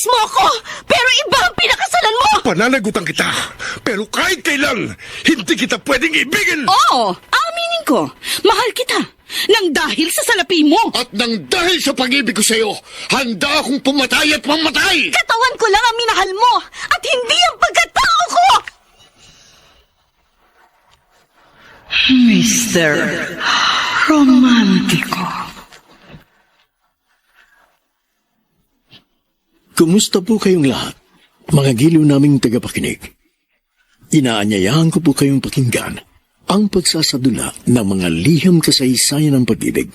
mo ako, pero iba ang pinakasalan mo! Pananagutan kita, pero kahit kailan, hindi kita pwedeng ibigin! Oo, aminin ko, mahal kita, nang dahil sa salapi mo! At nang dahil sa pag-ibig ko sa'yo, handa akong pumatay at mamatay! Katawan ko lang ang minahal mo, at hindi ang pagkatao ko! Mr. Romantiko. Kumusta po kayong lahat, mga giliw naming tagapakinig? Inaanyayahan ko po kayong pakinggan ang pagsasadula ng mga liham kasaysayan ng pag-ibig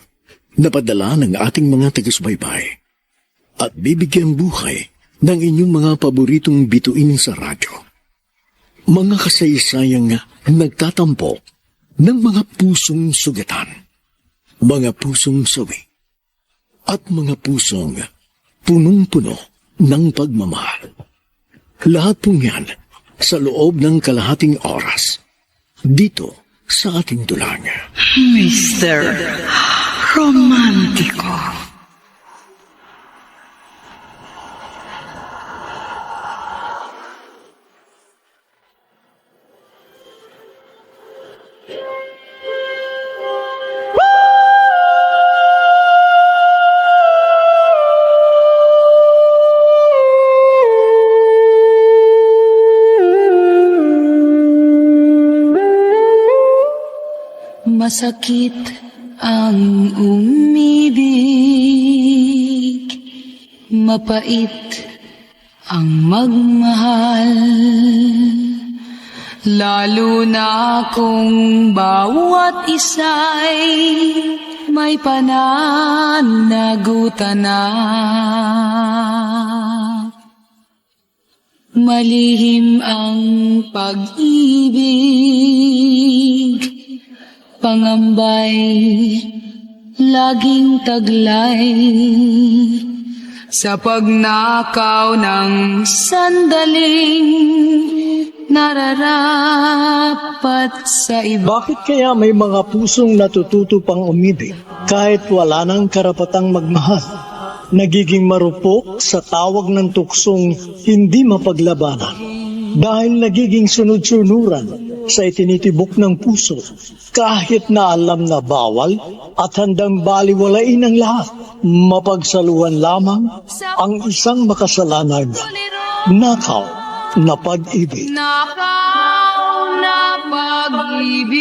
na padala ng ating mga taga-subaybay at bibigyan buhay ng inyong mga paboritong bituin sa radyo. Mga kasaysayang nagtatampo ng mga pusong sugatan, mga pusong sawi, at mga pusong punong-puno ng pagmamahal. Lahat pong yan sa loob ng kalahating oras dito sa ating dulang. Mr. Romantiko. Masakit ang umibig, mapait ang magmahal, lalo na kung bawat isa'y may pananagutan na. Malihim ang pag-ibig, pangambay, laging taglay, sa pagnakaw ng sandaling nararapat sa iba. Bakit kaya may mga pusong natututo pang umibig kahit wala nang karapatang magmahal? Nagiging marupok sa tawag ng tuksong hindi mapaglabanan dahil nagiging sunod-sunuran sa itinitibok ng puso kahit na alam na bawal at handang baliwalain ang lahat. Mapagsaluhan lamang ang isang makasalanan, nakaw na pag-ibig. Nakaw na pag-ibig,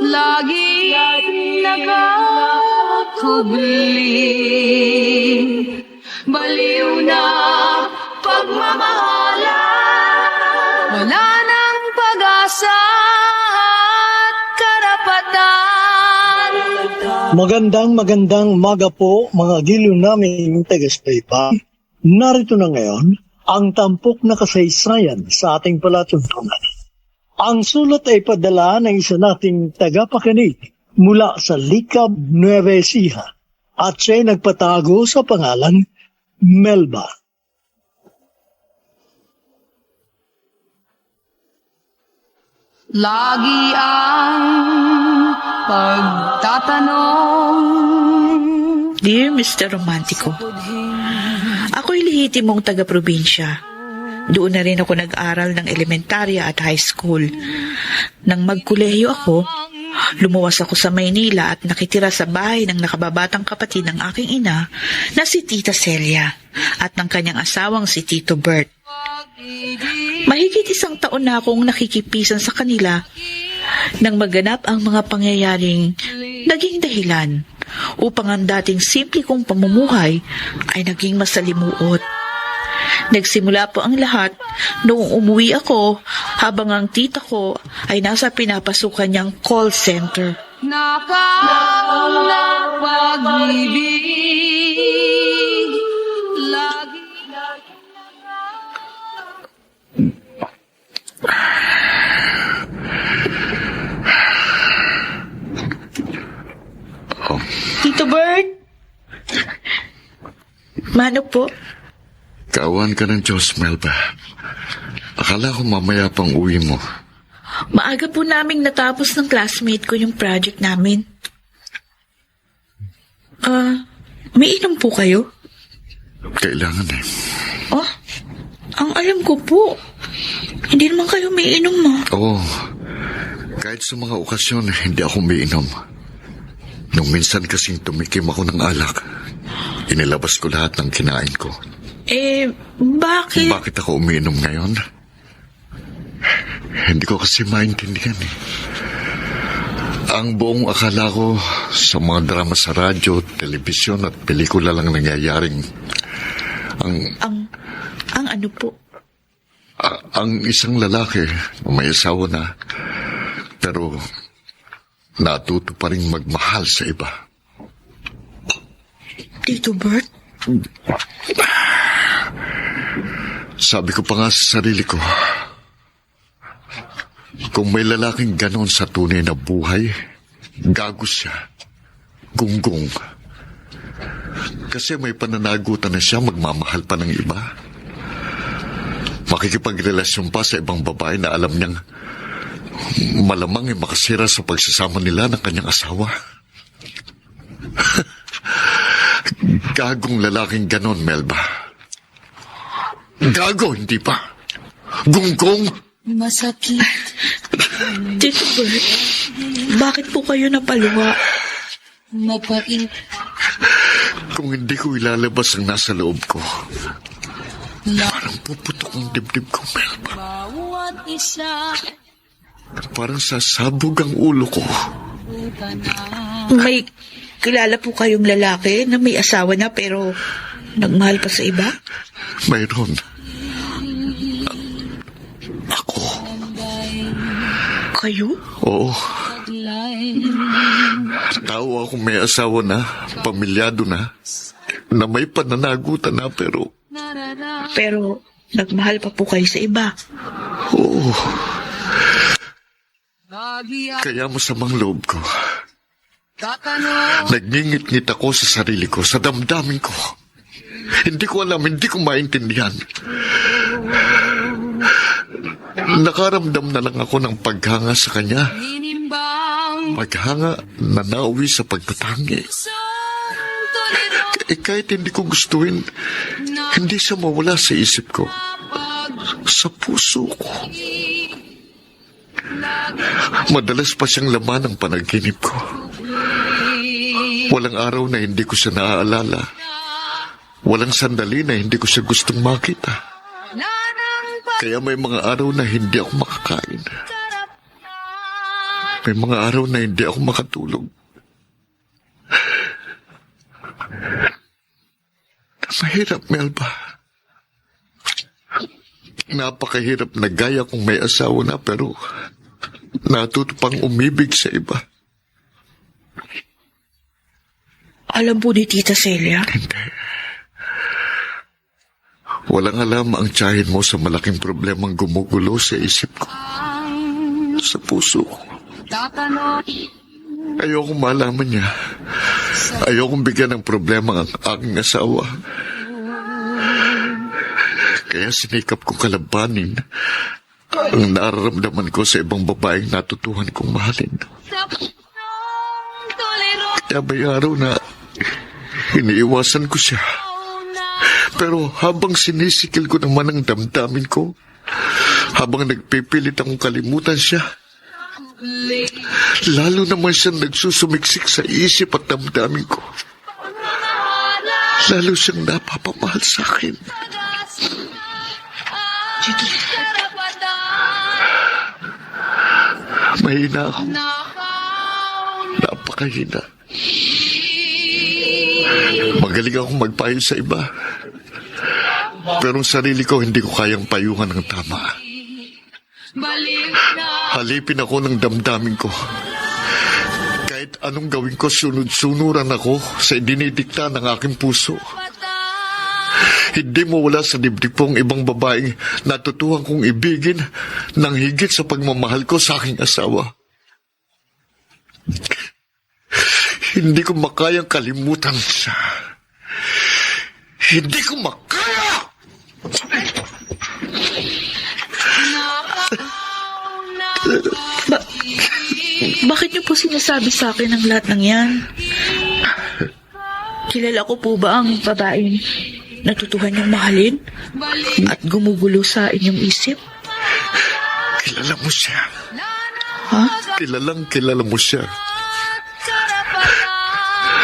lagi nakakubling, baliw na pagmamahalan, wala nang pag-asa at karapatan. Magandang umaga po mga giliw naming taga-subaybay. Narito na ngayon ang tampok na kasaysayan sa ating palatuntunan. Ang sulat ay padala ng isa nating tagapakinig mula sa Likab, Nueva Ecija at siya'y nagpatago sa pangalan Melba. Lagi ang pagtatanong. Dear Mr. Romantico, ako'y lehitimong taga-probinsya. Doon na rin ako nag-aral ng elementarya at high school. Nang magkolehiyo ako, lumuwas ako sa Maynila at nakitira sa bahay ng nakababatang kapatid ng aking ina na si Tita Celia at ng kanyang asawang si Tito Bert. Mahigit 1 taon na akong nakikipisan sa kanila nang maganap ang mga pangyayaring naging dahilan upang ang dating simple kong pamumuhay ay naging masalimuot. Nagsimula po ang lahat noong umuwi ako habang ang tita ko ay nasa pinapasukan niyang call center. Nakaw na pag-ibig, lagi Tito Bert? Mano po? Kawan ka ng Diyos, Melba. Akala ko mamaya pang uwi mo. Maaga po naming natapos ng classmate ko yung project namin. May inom po kayo? Kailangan eh. Oh, ang alam ko po, hindi naman kayo may inom mo. Oo. Kahit sa mga okasyon, hindi ako umiinom. Nung minsan kasing tumikim ako ng alak, inilabas ko lahat ng kinain ko. Bakit? Bakit ako umiinom ngayon? Hindi ko kasi maintindihan eh. Ang buong akala ko sa mga drama sa radyo, telebisyon at pelikula lang nangyayaring Ang ano po? ang isang lalaki na may asawa na pero natuto pa rin magmahal sa iba. Tito Bert? Sabi ko pa nga sa sarili ko, kung may lalaking ganon sa tunay na buhay, gago siya. Gunggong. Kasi may pananagutan na siya, magmamahal pa ng iba. Makikipagrelasyon pa sa ibang babae na alam niyang malamang ay makasira sa pagsasama nila ng kanyang asawa. Gagong lalaking ganon, Melba. Gago, hindi pa. Gunggong. Masakit. Tito Bert, bakit po kayo napaluwa? Mapait. Kung hindi ko ilalabas ang nasa loob ko, parang puputok ang dibdib ko, Melba. Bawat isa. Parang sasabog ang ulo ko. May kilala po kayong lalaki na may asawa na pero nagmahal pa sa iba? Mayroon. Ako. Kayo? Oo. Tao akong may asawa na, pamilyado na may pananagutan na pero... Pero nagmahal pa po kayo sa iba? Oo. Kaya masamang loob ko. Nagngingit-ngit ako sa sarili ko, sa damdamin ko. Hindi ko alam, hindi ko maintindihan. Nakaramdam na lang ako ng paghanga sa kanya. Paghanga na nauwi sa pagtatangi. Kahit hindi ko gustuhin, hindi siya mawala sa isip ko. Sa puso ko. Madalas pa siyang laman ng panaginip ko. Walang araw na hindi ko siya naaalala. Walang sandali na hindi ko siya gustong makita. Kaya may mga araw na hindi ako makakain. May mga araw na hindi ako makatulog. Mahirap, Melba. Napakahirap na gaya kung may asawa na pero natuto pang umibig sa iba. Alam po ni Tita Celia? Hindi. Walang alam ang tiyahin mo sa malaking problemang gumugulo sa isip ko. Sa puso ko. Ayokong malaman niya. Ayokong bigyan ng problema ang aking asawa. Kaya sinikap kong kalabanin ang nararamdaman ko sa ibang babaeng natutuhan kong mahalin. Kaya may araw na iniiwasan ko siya. Pero habang sinisikil ko naman ang damdamin ko, habang nagpipilit akong kalimutan siya, lalo naman siyang nagsusumiksik sa isip at damdamin ko. Lalo siyang napapamahal sa akin. Mahina ako. Napakahina. Magaling akong magpayo sa iba. Pero ang sarili ko hindi ko kayang payuhan ng tama. Halipin ako ng damdamin ko. Kahit anong gawin ko, sunod-sunuran ako sa dinidikta ng aking puso. Hindi mo wala sa dibdib ko ang ibang babaeng natutuhan kong ibigin ng higit sa pagmamahal ko sa aking asawa. Hindi ko makayang kalimutan siya. Hindi ko makaya! Bakit niyo po sinasabi sa akin ang lahat ng yan? Kilala ko po ba ang babae natutuhan niyong mahalin at gumugulo sa inyong isip? Kilala mo siya. Ha? Kilala mo siya.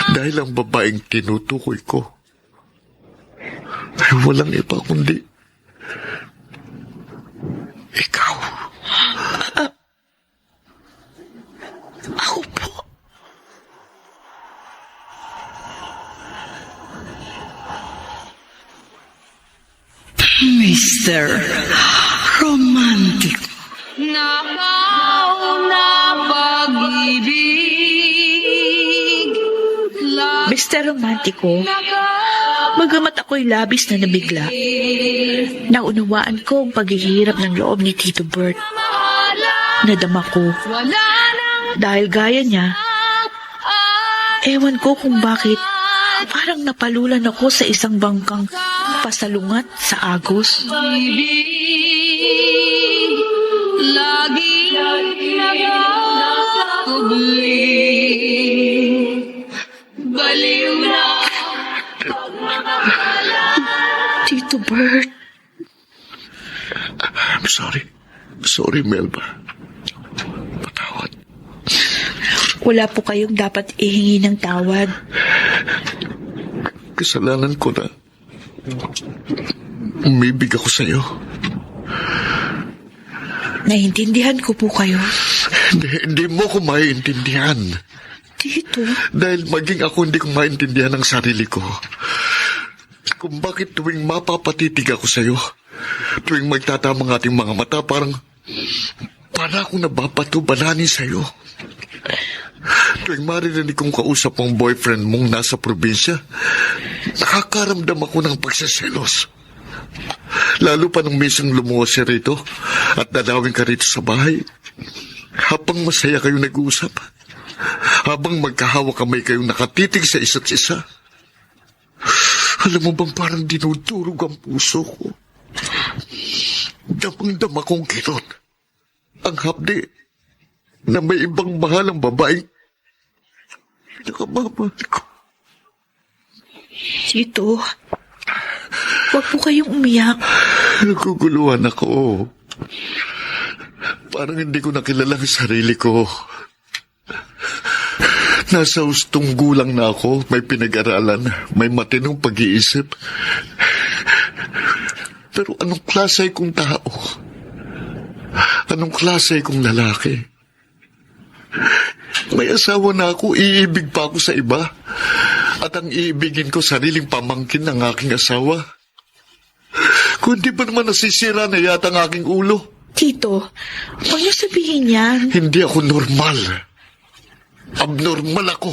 Dahil ang babaeng tinutukoy ko ay walang iba kundi ikaw. Ako po. Mr. Romantic. Nakauna pag-ibig. Mr. Romantico, bagamat ako'y labis na nabigla, naunawaan ko ang paghihirap ng loob ni Tito Bert. Nadama ko. Wala nang Dahil gaya niya, ewan ko kung bakit parang napalulan ako sa isang bangkang pasalungat sa agos. ibig. Laging nakakubling. Baliw na Tito Bert, I'm sorry. Sorry, Melba. Patawad. wala po kayong dapat ihingi ng tawad. Kasalanan ko na. Umibig ako sa'yo. Naiintindihan ko po kayo. Hindi mo ko maiintindihan. Tito, Dahil maging ako hindi ko maintindihan ang sarili ko. Kung bakit tuwing mapapatitig ako sa'yo, tuwing magtatamang ating mga mata, para akong nababato-bananin sa'yo. Tuwing maririnig kong kausap ang boyfriend mong nasa probinsya, nakakaramdam ako ng pagsaselos. Lalo pa nung minsan lumuwas siya rito at dadawin ka rito sa bahay. Habang masaya kayong nag-uusap, habang magkahawa kamay kayong nakatitig sa isa't isa. Alam mo bang parang dinudurog ang puso ko? Damang-dama kong kirot. Ang hapdi na may ibang mahalang babaeng pinakamamahal ko. Tito, huwag po kayong umiyak. Naguguluhan ako. Parang hindi ko nakilala ang sarili ko. Nasa hustong gulang na ako, may pinag-aralan, may matinong pag-iisip. Pero anong klase kong tao? Anong klase kong lalaki? May asawa na ako, iibig pa ako sa iba. At ang iibigin ko, sariling pamangkin ng aking asawa. Kundi ba naman nasisira na yata ang aking ulo? Tito, huwag niyo sabihin yan. Hindi ako normal. Abnormal ako.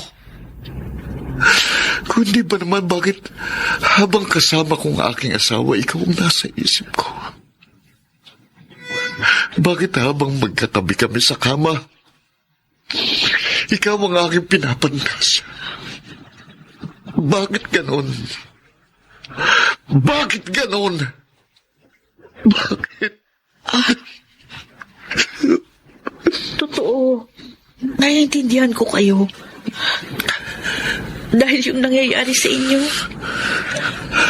Kundi ba naman bakit habang kasama kong aking asawa, ikaw ang nasa isip ko? Bakit habang magkatabi kami sa kama, ikaw ang aking pinapandas? Bakit ganon? Bakit ganon? Bakit? Totoo. Naiintindihan ko kayo. Dahil yung nangyayari sa inyo,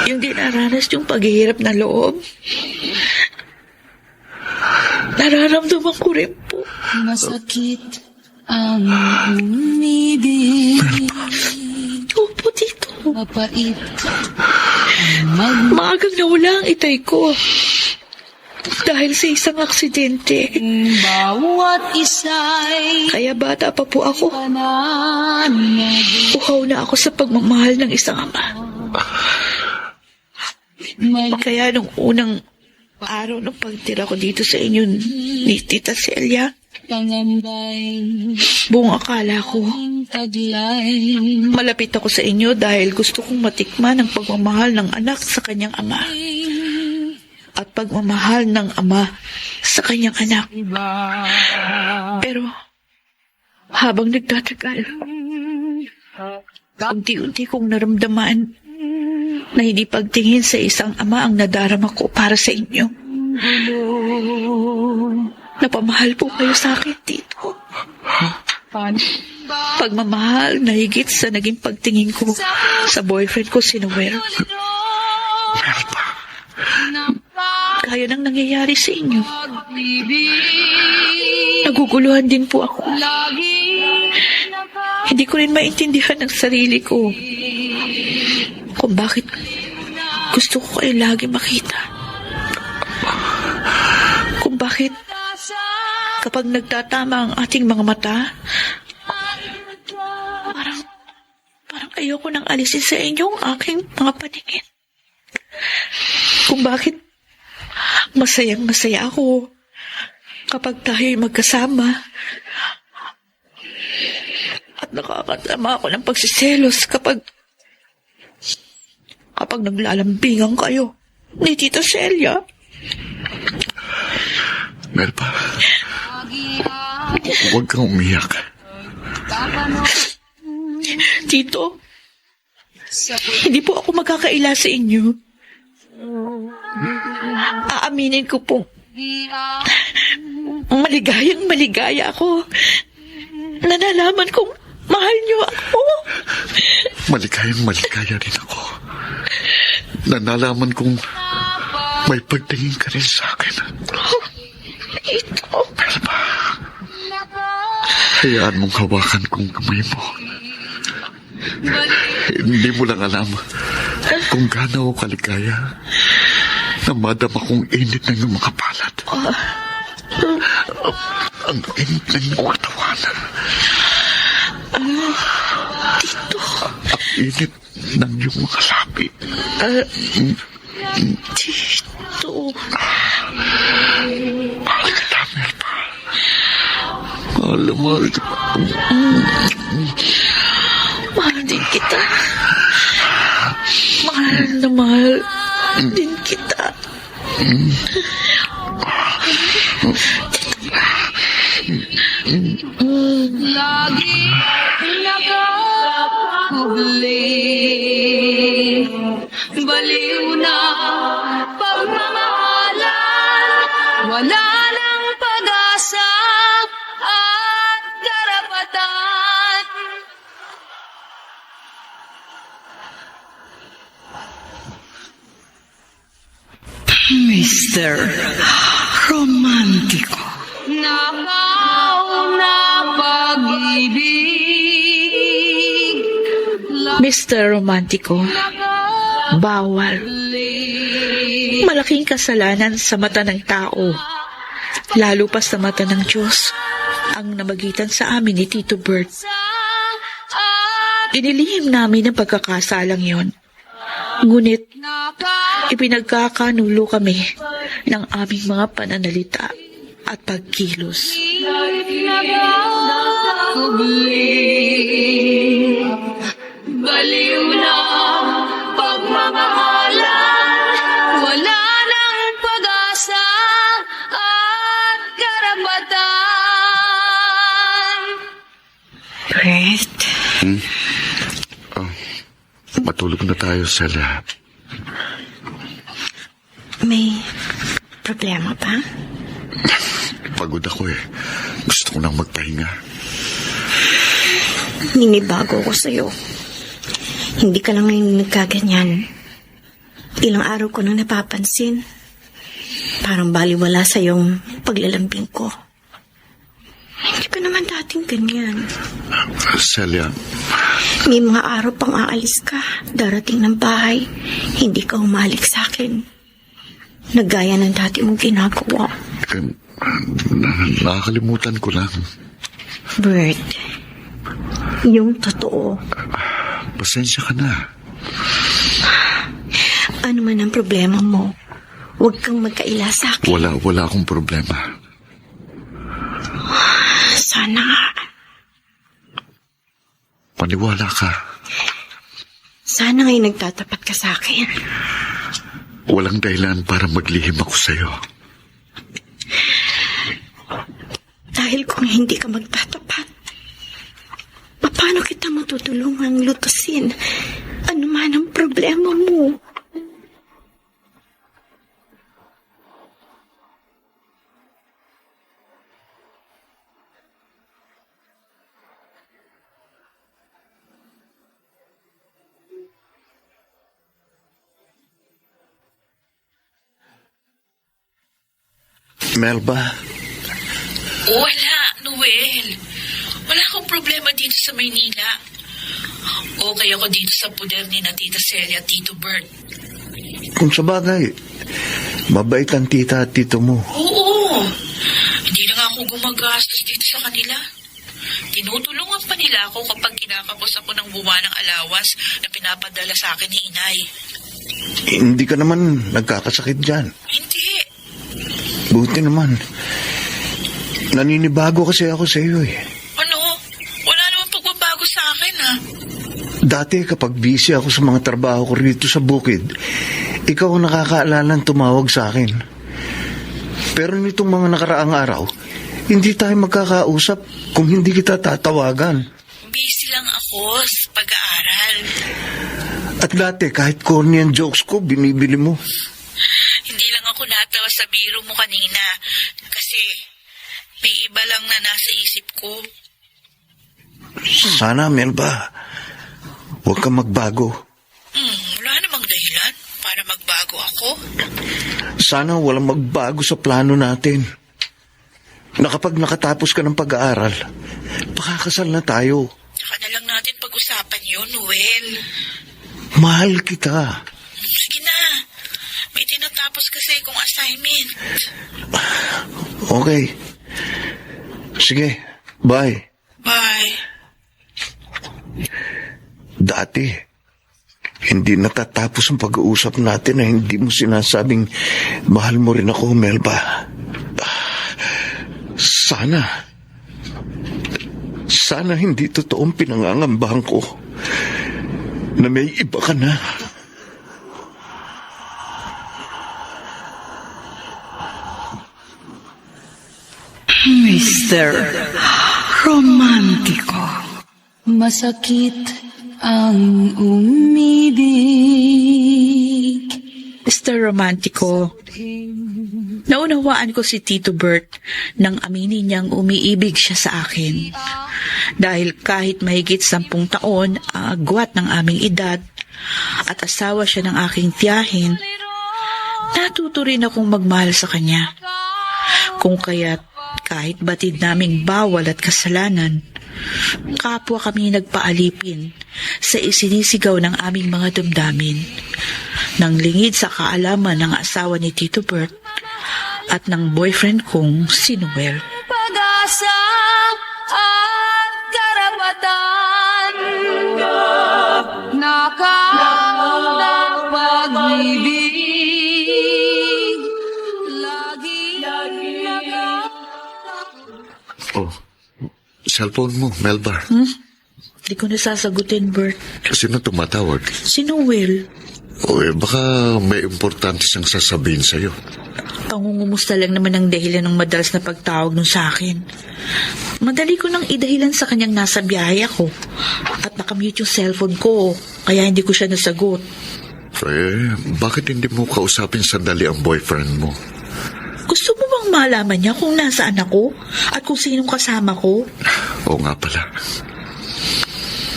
yung dinaranas yung paghihirap na loob, nararamdaman ko rin po. masakit ang umibig. Opo, Tito. Mapait Maagang nawala ang itay ko. Dahil sa isang aksidente. bawat isa'y Kaya bata pa po ako. pananag. Uhaw na ako sa pagmamahal ng isang ama. Kaya nung unang araw ng pagtira ko dito sa inyo ni Tita Celia, Pangambay, buong akala ko taglay, malapit ako sa inyo dahil gusto kong matikman ang pagmamahal ng anak sa kanyang ama at pagmamahal ng ama sa kanyang anak. Pero habang nagtatagal, unti-unti kong naramdaman na hindi pagtingin sa isang ama ang nadarama ko para sa inyo. Napamahal po kayo sa akin, Tito. Pagmamahal na higit sa naging pagtingin ko sa boyfriend ko, si Noel. Melba, Gaya ng nangyayari sa inyo. pag-ibig. Naguguluhan din po ako. Lagi Hindi ko rin maintindihan ang sarili ko. Kung bakit gusto ko kayo lagi makita. Kung bakit kapag nagtatama ang ating mga mata, parang ayoko nang alisin sa inyo ang aking mga paningin. Kung bakit masayang masaya ako kapag tayo'y magkasama. At nakakatama ako ng pagsiselos kapag naglalambingan kayo ni Tita Celia. Melba, huwag kang umiyak. Tito, hindi po ako magkakaila sa inyo. Aaminin ko pong maligayang maligaya ako na nalaman kong mahal niyo ako. Maligayang maligaya rin ako. Na nalaman kong may pagtingin ka rin sa akin. Tito, Melba, hayaan mong hawakan kong kamay mo. Hindi mo lang alam kung gaano ako kaligaya na madama kong init ng iyong mga palad. Ang init ng iyong katawan. Tito, Ang init ng iyong mga labi. Tito. Mahal kita, Melba. Mahal kita. Mahal din kita. Mahal na mahal din kita. lagi nakakahuli. Baliw na pagmamahalan, wala nang pag-asa at karapatan. Mr. Romantiko. Nakauna pag-ibig, Mr. Romantico, bawal. Malaking kasalanan sa mata ng tao, lalo pa sa mata ng Diyos, ang namagitan sa amin ni Tito Bert. Inilihim namin ang pagkakasalang yon. Ngunit, ipinagkakanulo kami ng aming mga pananalita at pagkilos. Baliw na pagmamahalan, wala nang pag-asa at karapatan. Brett, Matulog na tayo, Celia. May problema ba? Pagod ako eh. Gusto ko nang magpahinga. Ninibago ko sa'yo. Hindi ka lang ngayon nagkaganyan. Ilang araw ko nang napapansin. Parang baliwala sa yung paglalambing ko. Hindi ka naman dating ganyan. Celia, May mga araw pang aalis ka. Darating ng bahay. Hindi ka humalik sa akin. Nagaya ng dati mong ginagawa. nakakalimutan ko lang. Bert, yung totoo. Pasensya ka na. Ano man ang problema mo, huwag kang magkaila sa akin. Wala akong problema. Sana nga. Paniwala ka. Sana nga'y nagtatapat ka sa akin. Walang dahilan para maglihim ako sa'yo. Dahil kung hindi ka magtatapat, paano kita matutulungang lutasin ano man ang problema mo? Melba, Wala, Noel. Wala akong problema dito sa Maynila. Okay ako dito sa puder ni na Tita Celia at Tito Bert. kung sa bagay, mabait ang tita at tito mo. Oo. Hindi na nga ako gumagastos dito sa kanila. Tinutulungan pa nila ako kapag kinakapos ako ng buwan ng allowance na pinapadala sa akin ni Inay. Hindi ka naman nagkakasakit dyan. Hindi. Buti naman. Naninibago kasi ako sa iyo eh. Ano? Wala namang pagbabago sa akin, ha? Dati kapag busy ako sa mga trabaho ko rito sa bukid, ikaw ang nakakaalalang tumawag sa akin. Pero nitong mga nakaraang araw, hindi tayo magkakausap kung hindi kita tatawagan. Busy lang ako sa pag-aaral. At dati kahit corny ang jokes ko, binibili mo. Hindi lang ako natawa sa biro mo kanina kasi may iba lang na nasa isip ko. Sana, Melba, huwag kang magbago. Wala namang dahilan para magbago ako. Sana walang magbago sa plano natin. Na kapag nakatapos ka ng pag-aaral, pakakasal na tayo. Saka na lang natin pag-usapan yun, Noel. Mahal kita. Sige na. May tinatapos kasi kong assignment. Okay. Sige, bye. Bye. Dati, hindi natatapos ang pag-uusap natin na hindi mo sinasabing mahal mo rin ako, Melba. Sana hindi totoong pinangangambahan ko na may iba ka na. Mr. Romantiko. Masakit ang umibig. Mr. Romantico, naunawaan ko si Tito Bert nang aminin niyang umiibig siya sa akin. Dahil kahit mahigit 10 taon ang agwat ng aming edad at asawa siya ng aking tiyahin, natuto rin akong magmahal sa kanya. Kung kaya't kahit batid naming bawal at kasalanan, kapwa kami nagpaalipin sa isinisigaw ng aming mga damdamin, nang lingid sa kaalaman ng asawa ni Tito Bert at ng boyfriend kong si Noel. Pag-asa at karapatan, nakang pag-ibig, lagi Oh, cellphone mo, Melba. Di ko nasasagutin, Bert. Sino tumatawag? Si Noel. O baka may importante siyang sasabihin sa'yo. Pangungumusta lang naman ang dahilan ng madalas na pagtawag nun sa akin. Madali ko nang idahilan sa kanyang nasa biyahe ako at nakamute yung cellphone ko, kaya hindi ko siya nasagot. Bakit hindi mo kausapin sandali ang boyfriend mo? Gusto mo bang malaman niya kung nasaan ako at kung sinong kasama ko? Oo nga pala.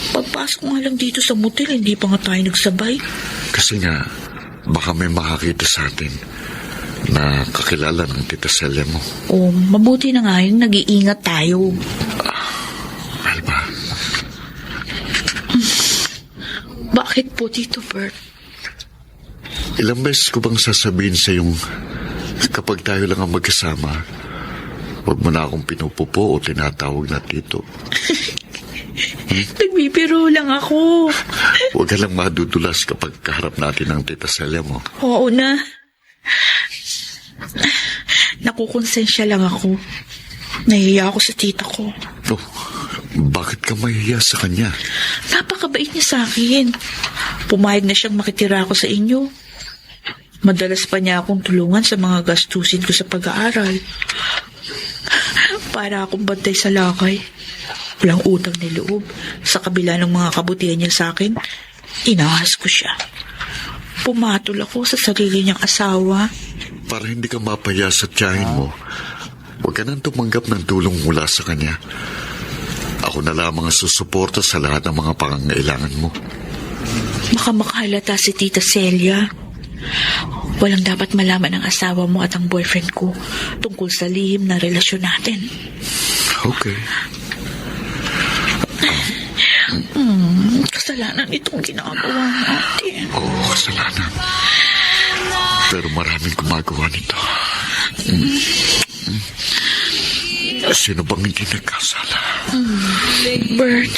Pagpasok ko nga lang dito sa motel, hindi pa nga tayo nagsabay. Kasi nga, baka may makakita sa atin na kakilala ng Tita Celia mo. O, mabuti na nga yung nag-iingat tayo. Melba, Bakit po, Tito Bert? ilang beses ko bang sasabihin sa yung kapag tayo lang ang magkasama, huwag mo na akong pinupupo o tinatawag na tito. Nagbibiro lang ako. Huwag ka lang madudulas kapag kaharap natin ang Tita Celia mo. Oo na. Nakukonsensya lang ako. Nahihiya ako sa tita ko. Oh, bakit ka mahihiya sa kanya? Napakabait niya sa akin. Pumayag na siyang makitira ako sa inyo. Madalas pa niya akong tulungan sa mga gastusin ko sa pag-aaral. Para akong bantay sa lakay. Walang utang ni loob. Sa kabila ng mga kabutihan niya sa akin, inahas ko siya. Pumatol ako sa sarili niyang asawa. Para hindi ka mapaya sa tiyahin mo, huwag ka nang tumanggap ng tulong mula sa kanya. Ako na lamang ang susuporta sa lahat ng mga pangangailangan mo. Baka makahalata si Tita Celia. Walang dapat malaman ng asawa mo at ang boyfriend ko tungkol sa lihim na relasyon natin. Okay. Kasalanan itong ginagawa natin. Oo, kasalanan. Pero maraming gumagawa nito. Sino bang hindi nagkasala? Bert,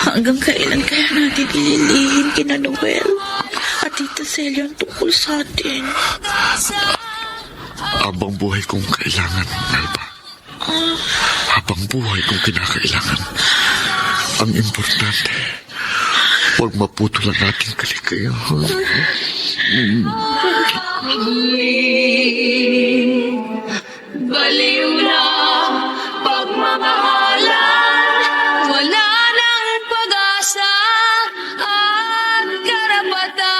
hanggang kailan kaya natin ililihim kina Noel at Tita Celia ang tungkol sa atin? Habang buhay kong kailangan, Melba. Habang buhay kong kinakailangan. Ang importante, huwag maputol ang ating kaligayahan. Baliw na pagmamahalan, wala nang pag-asa at karapatan.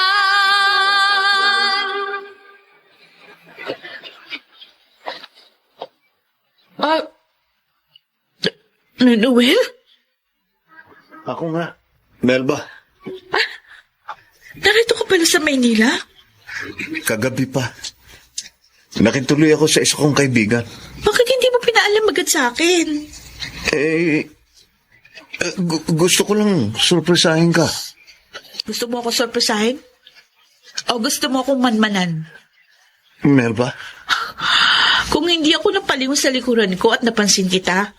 Noel? Ako nga. Melba, Narito ka pala sa Maynila? kagabi pa. Nakituloy ako sa isa kong kaibigan. Bakit hindi mo pinaalam agad sa akin? Gusto ko lang surpresahin ka. Gusto mo ako sorpresahin? O gusto mo akong manmanan? Melba, Kung hindi ako napalingon sa likuran ko at napansin kita,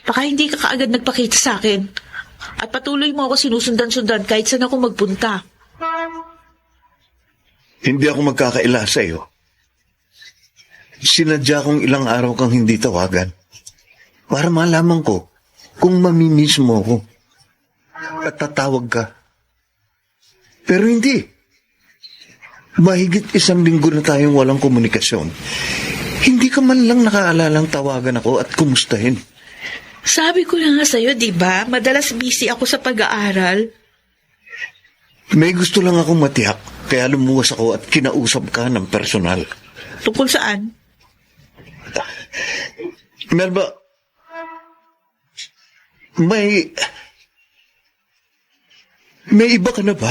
baka hindi ka kaagad nagpakita sa akin. At patuloy mo ako sinusundan-sundan kahit saan ako magpunta. hindi ako magkakaila sa iyo. Sinadya kong ilang araw kang hindi tawagan para malaman ko kung mamimiss mo ako at tatawag ka. Pero hindi. Mahigit 1 linggo na tayong walang komunikasyon. Hindi ka man lang nakaalalang tawagan ako at kumustahin. Sabi ko na nga sa'yo, di ba? Madalas busy ako sa pag-aaral. May gusto lang akong matiyak, kaya lumuwas ako at kinausap ka ng personal. Tungkol saan? Melba, may iba ka na ba?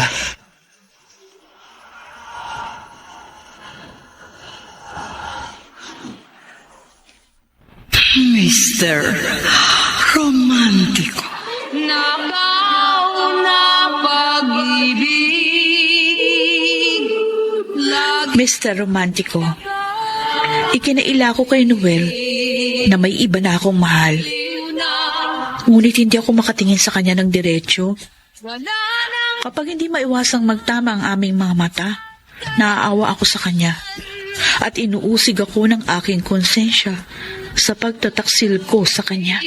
Mr. Romántico. Nakauna pag-ibig, lagi Mr. Romantico, ikinaila ko kay Noel na may iba na akong mahal. na Ngunit hindi ako makatingin sa kanya ng diretsyo. wala nang Kapag hindi maiwasang magtama ang aming mga mata, naaawa ako sa kanya. At inuusig ako ng aking konsensya sa pagtataksil ko sa kanya.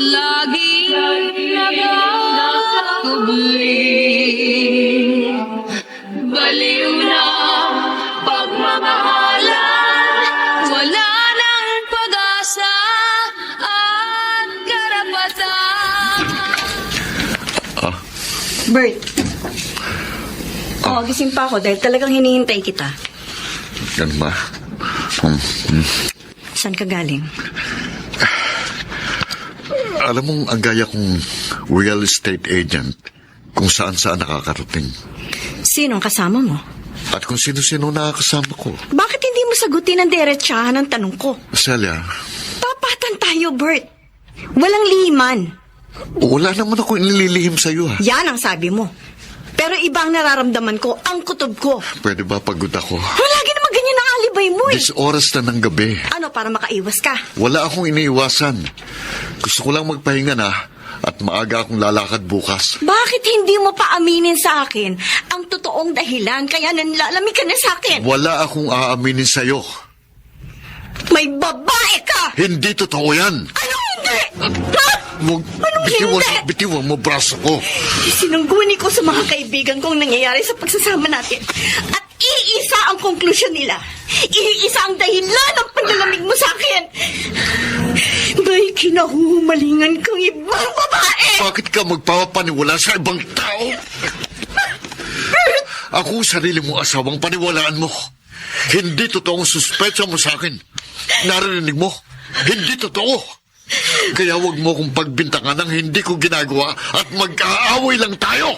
lagi nakakubling. Baliw na pagmamahalan, wala nang pag-asa at karapatan. Bert. Oo, gising pa ako dahil talagang hinihintay kita. Yan ba? Saan ka galing? Alam mong ang gaya kong real estate agent kung saan-saan nakakarating. Sinong kasama mo? At kung sino-sino nakakasama ko. Bakit hindi mo sagutin ang diretsahan ng tanong ko? Celia, Tapatan tayo, Bert. Walang lihiman. wala naman ako inililihim sa'yo ha. Yan ang sabi mo. Pero ibang nararamdaman ko, ang kutob ko. Pwede ba pagod ako? Lagi naman ganyan ang alibay mo eh. This oras na ng gabi. Ano, para makaiwas ka? Wala akong iniiwasan. Gusto ko lang magpahinga na at maaga akong lalakad bukas. Bakit hindi mo pa aminin sa akin ang totoong dahilan kaya nanlalami ka na sa akin? Wala akong aaminin sa'yo. May babae ka! Hindi totoo yan. Ano hindi? Ha? Huwag, Anong hindi? bitiwan mo braso ko. Sinungguni ko sa mga kaibigan kong nangyayari sa pagsasama natin. At iisa ang konklusyon nila. Iisa ang dahilan ng panlalamig mo sa akin. May kinahumalingan kang ibang babae. Bakit ka magpapaniwala sa ibang tao? Ako sarili mong asawang paniwalaan mo. Hindi totoong suspetsa mo sa akin. Narinig mo? Hindi totoo. Kaya wag mo kong pagbintangan ng hindi ko ginagawa at mag-aaway lang tayo.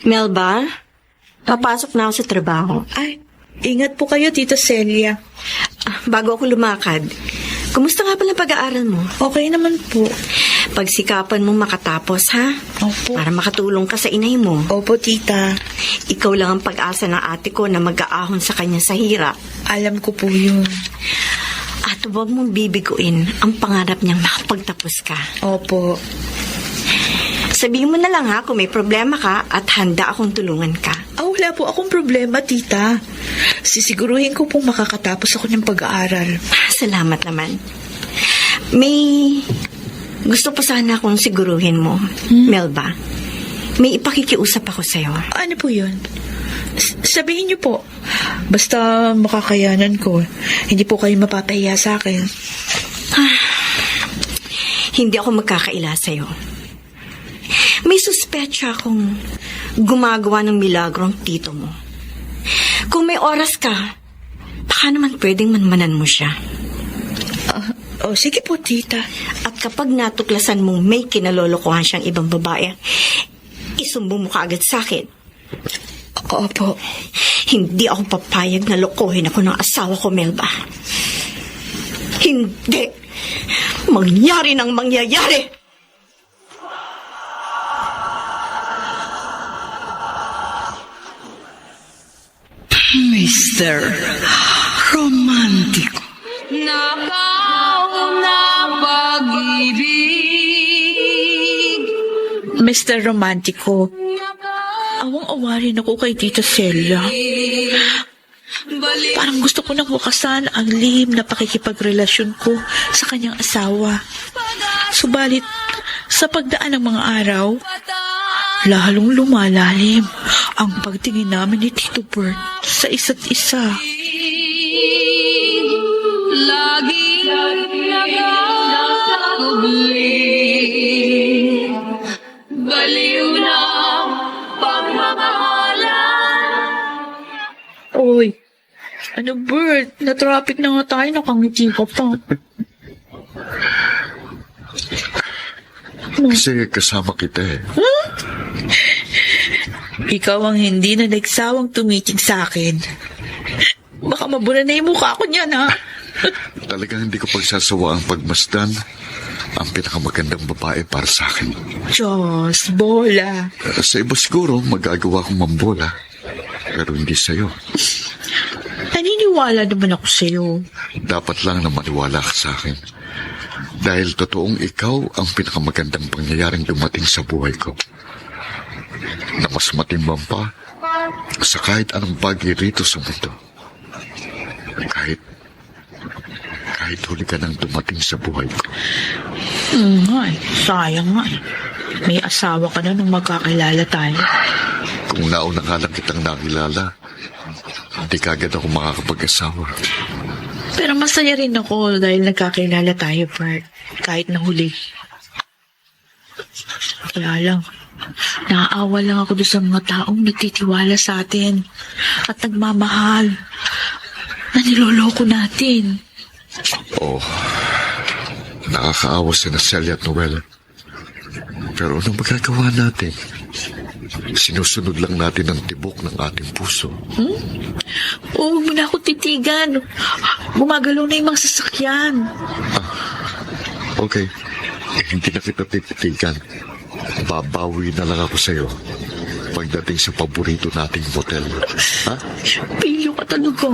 Melba, papasok na ako sa trabaho. Ay, ingat po kayo, Tita Celia. Bago ako lumakad, kumusta nga pala pag-aaral mo? Okay naman po. Pagsikapan mong makatapos, ha? Opo. Para makatulong ka sa inay mo. Opo, Tita. Ikaw lang ang pag-asa ng ate ko na mag-aahon sa kanya sa hirap. Alam ko po yun. At huwag mong bibiguin ang pangarap niyang makapagtapos ka. Opo. Sabihin mo na lang ha kung may problema ka at handa akong tulungan ka. Wala po akong problema, Tita. Sisiguruhin ko pong makakatapos ako ng pag-aaral. Salamat naman. May gusto pa sana akong siguruhin mo, Melba. May ipakikiusap ako sa'yo. Ano po yun? Sabihin niyo po. Basta makakayanan ko. Hindi po kayo mapapahiya sa akin. Hindi ako magkakaila sa'yo. May suspecha akong gumagawa ng milagro ang tito mo. Kung may oras ka, baka naman pwedeng manmanan mo siya. Sige po, Tita. At kapag natuklasan mong may kinalolokohan siyang ibang babae, isumbong mo kaagad sa akin. Opo. Hindi ako papayag na lokohin ako ng asawa ko, Melba. Hindi. Mangyari nang mangyayari. Mr. Romantico. Nakauna pag-ibig. Mr. Romantico, awang-awarin ako kay Tita Celia. Balik Parang gusto ko nang wakasan ang lihim na pakikipagrelasyon ko sa kanyang asawa. Subalit, sa pagdaan ng mga araw, lalong lumalalim ang pagtingin namin ni Tito Bert sa isa't isa. lagi nakakubli. Baliw na pagmamahalan. Oy, ano Bert? Na-traffic na nga tayo, nakangiti ka pa. Kasi kasama kita eh. Ikaw ang hindi na nagsawang tumitig sa akin. Baka mabura na yung mukha ko niyan, ha? Talagang hindi ko pagsasawa ang pagmasdan ang pinakamagandang babae para sa akin. Diyos, bola. Sa iba siguro, magagawa kong mambola. Pero hindi sa'yo. Naniniwala naman ako sa'yo. Dapat lang na maniwala ka sa akin. Dahil totoong ikaw ang pinakamagandang pangyayaring dumating sa buhay ko. Na mas matimbang pa sa kahit anong bagay rito sa mundo. Kahit huli ka nang dumating sa buhay ko. Ay, sayang nga eh. May asawa ka na nung magkakilala tayo. Kung nauna ka lang kitang nakilala, hindi kagad ako makakapag-asawa. Pero masaya rin ako dahil nagkakilala tayo, Bert. Kahit na huli. Kaya lang, naaawa lang ako doon sa mga taong nagtitiwala sa atin at nagmamahal na niloloko natin. Oo. Nakakaawa si Celia at Noel. Pero anong magagawa natin? Sinusunod lang natin ang tibok ng ating puso. Huwag mo na ako titigan. Gumagalaw na yung mga sasakyan. Okay. Hindi na kita tititigan. Babawi na lang ako sa'yo pagdating sa paborito nating motel. Ha? Pilyo ka talaga.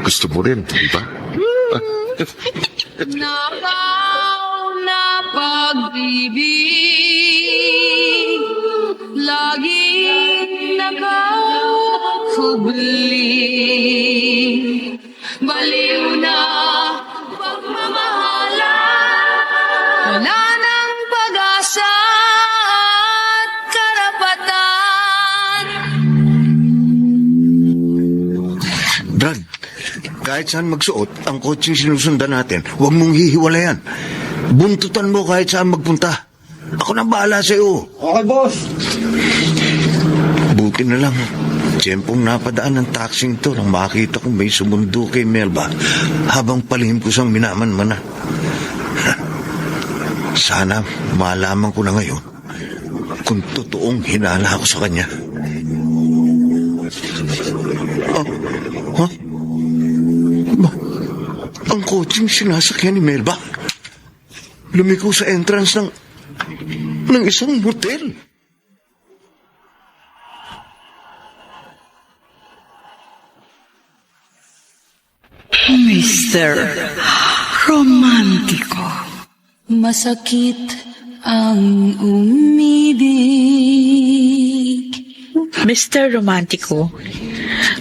Gusto mo rin, di ba? Nakauna pag-ibig, lagi nakakubli. Baliw na pagmamahalan, wala nang pag-asa at karapatan. Brad, kahit saan magsuot, ang kotseng sinusundan natin, huwag mong hihiwalayan. Buntutan mo kahit saan magpunta. Ako nang bahala sa'yo. Okay, boss. Buti na lang. Tiyempong napadaan ng taxing to nang makita kong may sumundo kay Melba habang palihim ko siyang minaman-mana. Sana malaman ko na ngayon kung totoong hinala ako sa kanya. kotseng sinasakyan ni Melba. Lumiko sa entrance ng isang motel. Mr. Romantiko. Masakit ang umibig. Mr. Romantico,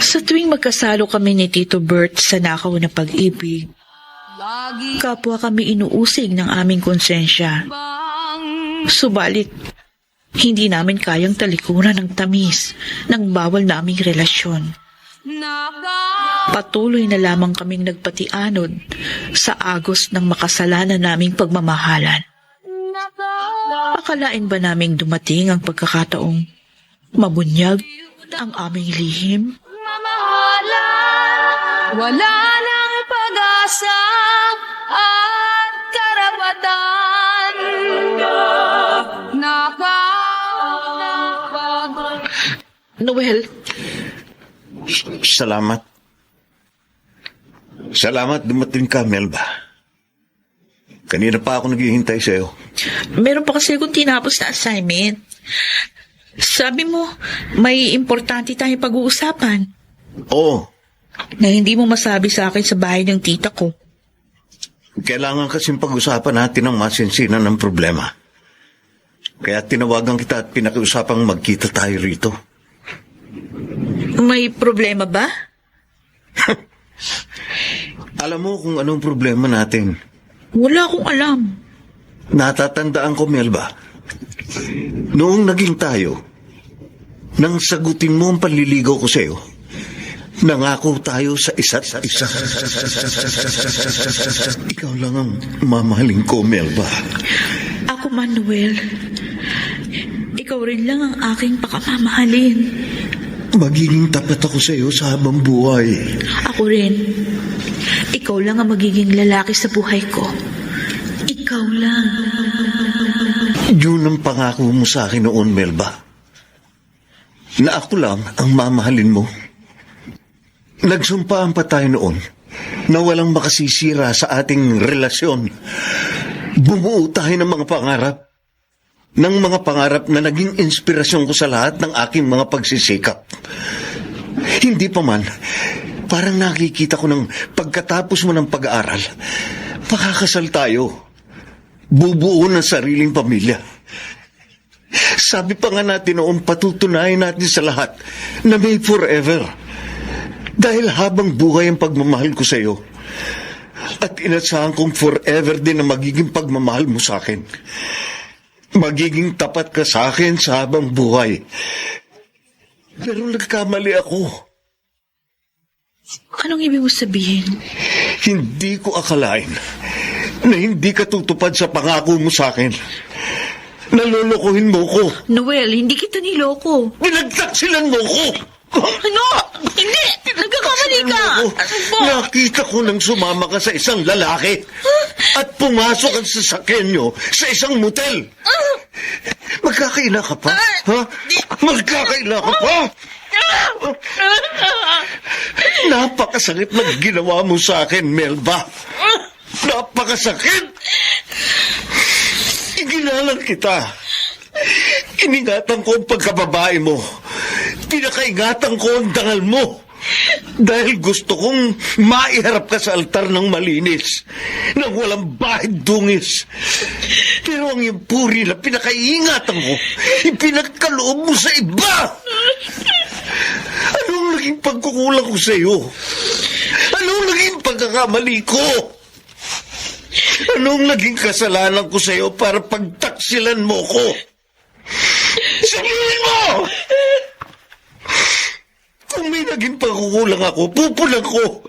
sa tuwing magkasalo kami ni Tito Bert sa nakaw na pag-ibig, Lagi kapwa kami inuusig ng aming konsensya. bang Subalit, hindi namin kayang talikuran ng tamis ng bawal naming relasyon. Patuloy na lamang kaming nagpatianod sa agos ng makasalanan naming pagmamahalan. Akalain ba naming dumating ang pagkakataong mabunyag ang aming lihim? mamahalan. Wala nang pag-asa at karapatan. Noel, Salamat. Salamat dumating ka, Melba. Kanina pa ako naghihintay sa'yo. meron pa kasi akong tinapos na assignment. Sabi mo, may importante tayong pag-uusapan Oo, na hindi mo masabi sa akin sa bahay ng tita ko. kailangan kasing pag-usapan natin ang masinsinan ng problema. Kaya tinawagan kita at pinakiusapang magkita tayo rito. May problema ba? Alam mo kung anong problema natin. Wala akong alam. Natatandaan ko, Melba. Noong naging tayo, nang sagutin mo ang panliligaw ko sa'yo, nangako tayo sa isa't isa. Ikaw lang ang mamahalin ko, Melba. Ako, Manuel. Ikaw rin lang ang aking pakamamahalin. Magiging tapat ako sa iyo sa habang buhay. Ako rin. Ikaw lang ang magiging lalaki sa buhay ko. Ikaw lang. Yun ang pangako mo sa akin noon, Melba. Na ako lang ang mamahalin mo. Nagsumpaan pa tayo noon na walang makasisira sa ating relasyon. Bumuo tayo ng mga pangarap. Ng mga pangarap na naging inspirasyon ko sa lahat ng aking mga pagsisikap. Hindi pa man, parang nakikita ko ng pagkatapos mo ng pag-aaral, pakakasal tayo. Bubuo ng sariling pamilya. Sabi pa nga natin noon, patutunayan natin sa lahat na may forever. Dahil habang buhay ang pagmamahal ko sa iyo. At inasahan kong forever din ang magiging pagmamahal mo sa akin. Magiging tapat ka sa akin sa habang buhay. Pero nagkamali ako. Anong ibig mo sabihin? Hindi ko akalain na hindi ka tutupad sa pangako mo sa akin. Nalolokohin mo ko. Noel, hindi kita niloko. Pinagtaksilan mo ko. Ano? Hindi! Nagkakamali ka! Ano po? Nakita ko nang sumama ka sa isang lalaki at pumasok ang sasakyan nyo sa isang motel. Magkakaila ka pa? Ha? Magkakaila ka pa? Napakasakit na ginawa mo sa akin, Melba. Napakasakit! Iginalang kita. Iningatan ko ang pagkababae mo. Pinakaingatan ko ang dangal mo. Dahil gusto kong maiharap ka sa altar ng malinis, nang walang bahid dungis. Pero ang iyong puri na pinakaingatan mo, ipinagkaloob mo sa iba. Anong naging pagkukulang ko sa iyo? Anong naging pagkakamali ko? Anong naging kasalanan ko sa iyo para pagtaksilan mo ko? Sabihin mo! Kung may naging pagkukulang ako, pupulang ko.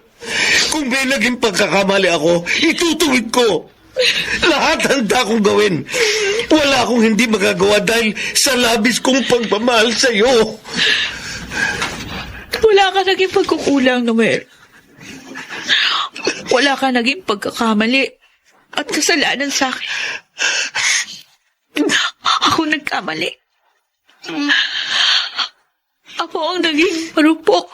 Kung may naging pagkakamali ako, itutuwid ko. Lahat handa kong gawin. Wala akong hindi magagawa dahil sa labis kong pagmamahal sa iyo. Wala ka naging pagkukulang, Noel. Wala ka naging pagkakamali at kasalanan sa akin. Ako nagkamali. Ako ang naging marupok.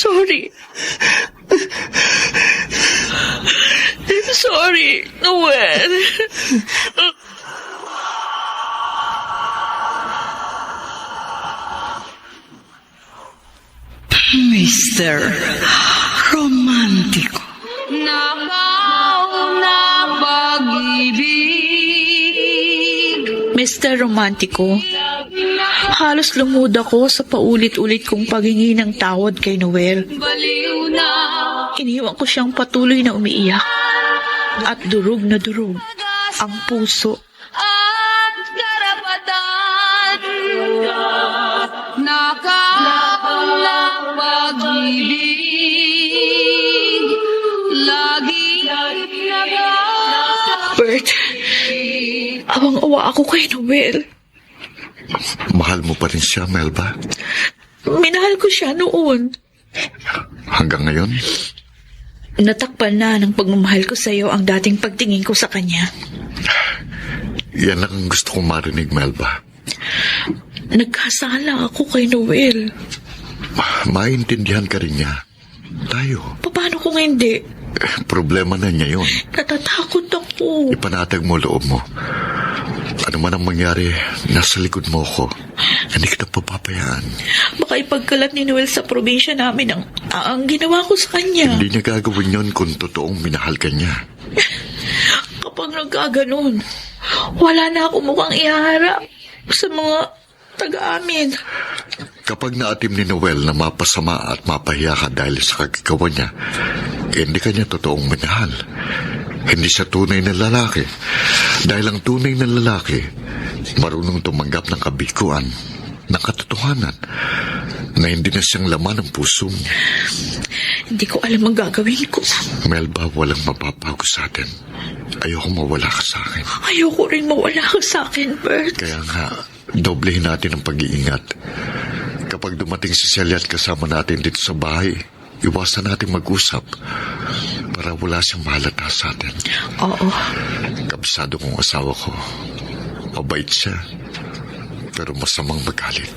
Sorry. I'm sorry, Noel. Mr. Romántico. nakauna pag-ibig. Mr. Romantico, halos lumud ako sa paulit-ulit kong paghingi ng tawad kay Noel. Baliw na Iniwan ko siyang patuloy na umiiyak at durog na durog ang puso. at karapatan. Nakauna pag-ibig. Lagi Bert, awang-awa ako kay Noel. Mahal mo pa rin siya, Melba? Minahal ko siya noon. Hanggang ngayon? Natakpan na ng pagmamahal ko sa iyo ang dating pagtingin ko sa kanya. Yan lang ang gusto kong marinig, Melba. Nagkasala ako kay Noel. Maintindihan ka rin niya. Tayo. Paano kung hindi? Problema na niya yun. Natatakot ako. Ipanatag mo loob mo. Ano man ang mangyari, nasa likod mo ko. Hindi kita papapayaan. Baka ipagkalat ni Noel sa probinsya namin ang ginawa ko sa kanya. Hindi niya gagawin yun kung totoong minahal ka niya. Kapag nagkaganon, wala na ako mukhang iharap sa mga taga-amin. Kapag naatim ni Noel na mapasama at mapahiya ka dahil sa kagagawa niya, hindi ka niya totoong minahal. Hindi siya tunay na lalaki. Dahil ang tunay na lalaki, marunong tumanggap ng kabiguan, ng katotohanan, na hindi na siyang laman ng puso niya. Hindi ko alam ang gagawin ko. Melba, walang mapapago sa atin. Ayoko mawala ka sa akin. Ayoko rin mawala ka sa akin, Bert. Kaya nga, doblehin natin ang pag-iingat. Kapag dumating si Celia at kasama natin dito sa bahay, iwasan natin mag-usap para wala siyang mahalata sa atin. Oo. Kabisado kong asawa ko. Mabait siya, pero masamang magalit.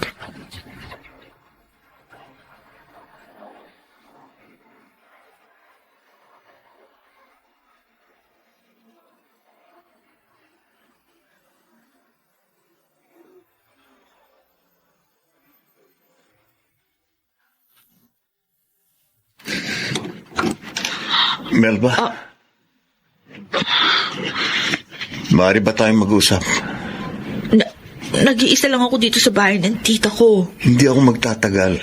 Melba? Maaari ba tayong mag-usap? Nag-iisa lang ako dito sa bahay ng tita ko. Hindi ako magtatagal.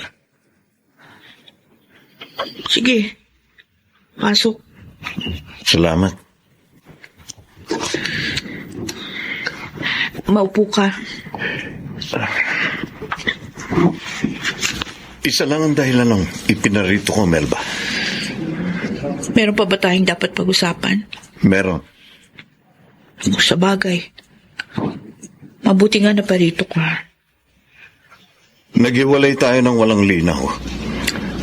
Sige. Pasok. Salamat. Maupo ka. Isa lang ang dahilan ng ipinarito ko, Melba. Meron pa ba tayong dapat pag-usapan? Meron. Sa bagay. Mabuti nga na parito ka. Naghiwalay tayo ng walang linaw.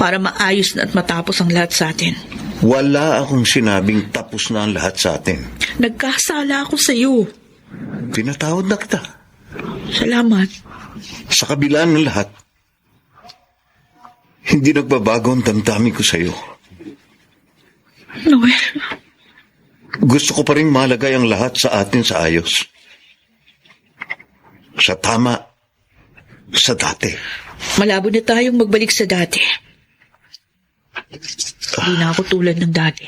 Para maayos na at matapos ang lahat sa atin. Wala akong sinabing tapos na ang lahat sa atin. Nagkasala ako sa iyo. Pinatawad na kita. Salamat. Sa kabila ng lahat, hindi nagbabago ang damdamin ko sa iyo. Noel. Gusto ko pa rin malagay ang lahat sa atin sa ayos. Sa tama. Sa dati. Malabo na tayong magbalik sa dati. Hindi na ako tulad ng dati.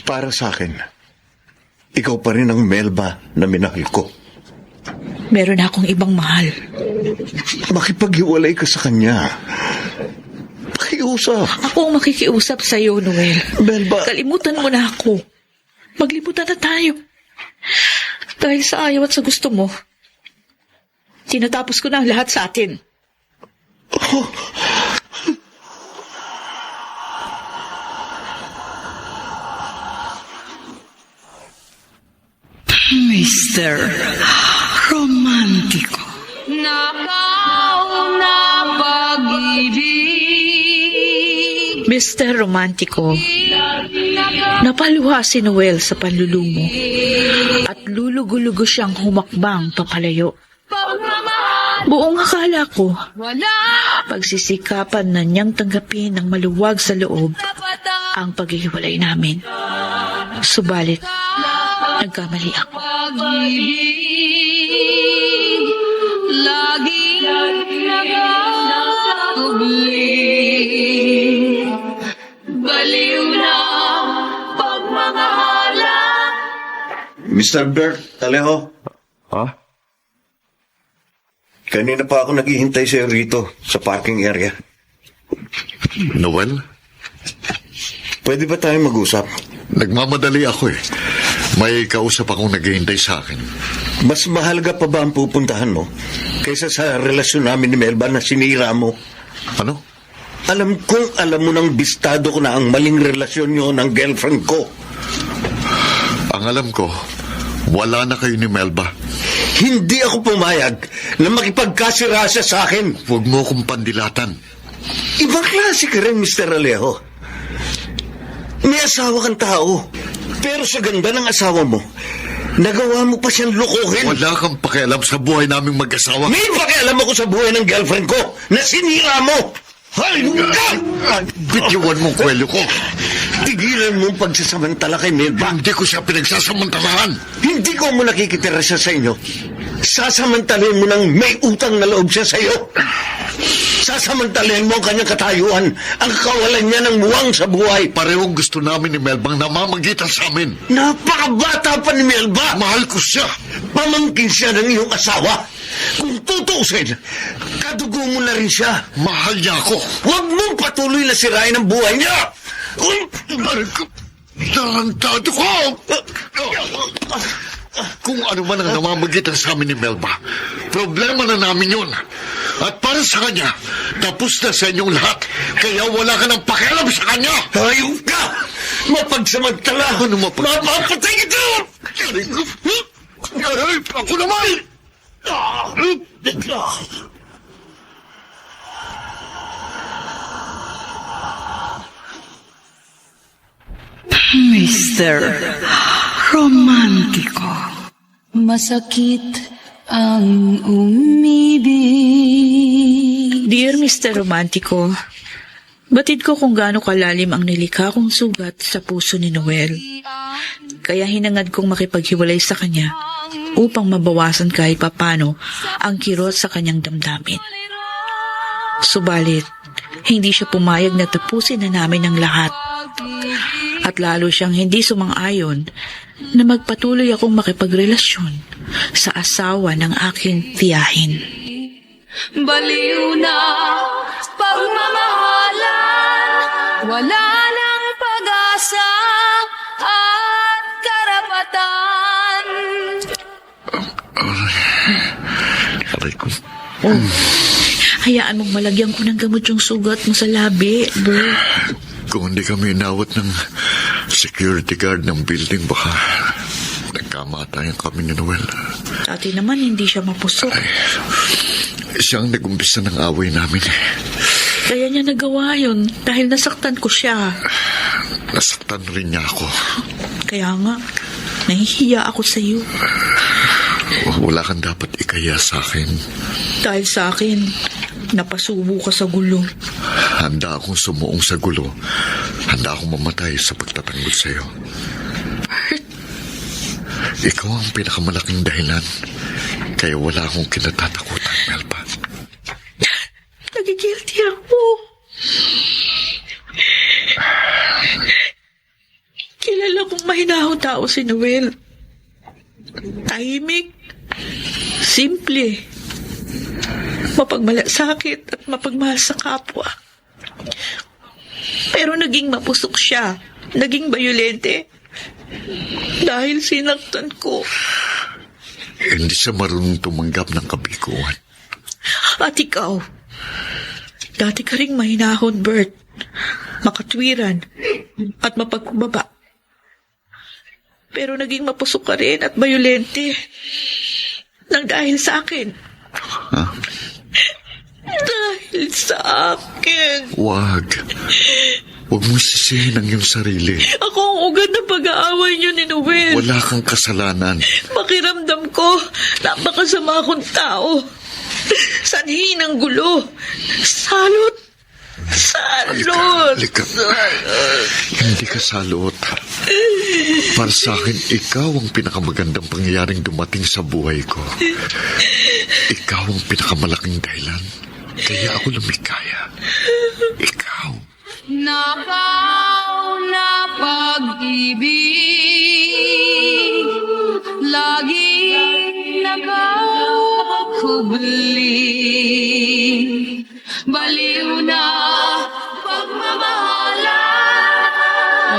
Para sa akin, ikaw pa rin ang Melba na minahal ko. Meron na akong ibang mahal. Makipaghiwalay ka sa kanya. Pakiusap. Ako ang makikiusap sa iyo, Noel. Melba. Kalimutan mo na ako. Maglimutan na tayo. Dahil sa ayaw at sa gusto mo, tinatapos ko na ang lahat sa atin. Mr. Romántico. nakauna pag-ibig. Mr. Romantico, napaluha si Noel sa panlulumo at lulugo-lugo siyang humakbang papalayo. Pagmamahal Buong akala ko, wala pagsisikapan na niyang tanggapin ng maluwag sa loob karapatan. ang paghihiwalay namin. Subalit, nagkamali ako. Pag-ibig, laging nakakubling. Baliw na pagmamahala. Mr. Bert Alejo, Ha? kanina pa ako naghihintay sa'yo rito sa parking area. Noel? Pwede ba tayo mag-usap? Nagmamadali ako eh. May kausap akong naghihintay sa akin. Mas mahalaga pa ba ang pupuntahan mo kaysa sa relasyon namin ni Melba na sinira mo? Ano? Alam mo ng bistado ko na ang maling relasyon niyo ng girlfriend ko. Ang alam ko, wala na kayo ni Melba. Hindi ako pumayag na makipagkasira siya sa akin. Huwag mo akong pandilatan. Ibang klase ka rin, Mr. Alejo. May asawa kang tao. Pero sa ganda ng asawa mo, nagawa mo pa siyang lukuhin. Wala kang pakialam sa buhay naming mag-asawa. May pakialam ako sa buhay ng girlfriend ko na sinira mo. Bitiwan mo kwelyo ko. Tigilan mo ang pagsasamantala kay Melba. Hindi ko siya pinagsasamantalahan. Hindi ko mo nakikitira siya sa inyo. Sasamantalin mo ng may utang na loob siya sa iyo. Sasamantalin mo ang kanyang katayuan, ang kawalan niya ng muwang sa buhay. Parehong gusto namin ni Melbang namamagitan sa amin. Napakabata pa ni Melba. Mahal ko siya. Pamangkin siya ng iyong asawa. Kung tutusin, kadugo mo na rin siya. Mahal niya ako. Huwag mong patuloy na sirain ang buhay niya. Tarantado ko! Kung ano man ang namamagitan sa amin ni Melba, problema na namin yun. At para sa kanya, tapos na sa inyong lahat. Kaya wala ka ng pakialam sa kanya. Hayop ka! Mapagsamantala! Ano mapagsamantala? Mapapatay kita! Ako naman! Mr. Romantiko. Masakit ang umibig. Dear Mr. Romantico, batid ko kung gaano kalalim ang nilikha kong sugat sa puso ni Noel. Kaya hinangad kong makipaghiwalay sa kanya upang mabawasan kahit papano ang kirot sa kanyang damdamin. Subalit, hindi siya pumayag na tapusin na namin ang lahat. At lalo siyang hindi sumang-ayon na magpatuloy akong makipagrelasyon sa asawa ng aking tiyahin. Baliw na pagmamahalan. Wala nang pag-asa at karapatan. Aray ko. Hayaan mong malagyan ko ng gamot yung sugat mo sa labi, Bert. Kung hindi kami inawat ng security guard ng building, baka nagkamatayan kami ni Noel. Dati naman hindi siya mapusok. Siyang nag-umpisa ng away namin. Kaya niya nagawa yun dahil nasaktan ko siya. Nasaktan rin niya ako. Kaya nga, nahihiya ako sa iyo. Wala kang dapat ikaya sa akin. Dahil sa akin, napasubo ka sa gulo. Handa akong sumuong sa gulo. Handa akong mamatay sa pagtatanggol sa iyo. Ikaw ang pinakamalaking dahilan. Kaya wala akong kinatatakutan, Melba. Nagigilty ako. Kilala kong mahinahong tao si Noel. Tahimik, simple, mapagmalasakit at mapagmahal sa kapwa. Pero naging mapusok siya, naging bayolente, dahil sinaktan ko. Hindi siya marunong tumanggap ng kabiguan. At ikaw, dati ka ring mahinahon, Bert, makatwiran at mapagkumbaba. Pero naging mapusok ka rin at bayolente nang dahil sa akin. Huh? Dahil sa akin. Huwag mong sisihin ang iyong sarili. Ako ang ugad na pag-aaway niyo ni Noel. Wala kang kasalanan. Pakiramdam ko, napakasama akong tao. Sanhi ng gulo. Salot. Salot. Halika. Hindi ka salot. Para sa akin, ikaw ang pinakamagandang pangyayaring dumating sa buhay ko. Ikaw ang pinakamalaking dahilan. Kaya ako lumikaya. Ikaw. Nakaw na pag-ibig, laging nakakubling, baliw na pagmamahalan,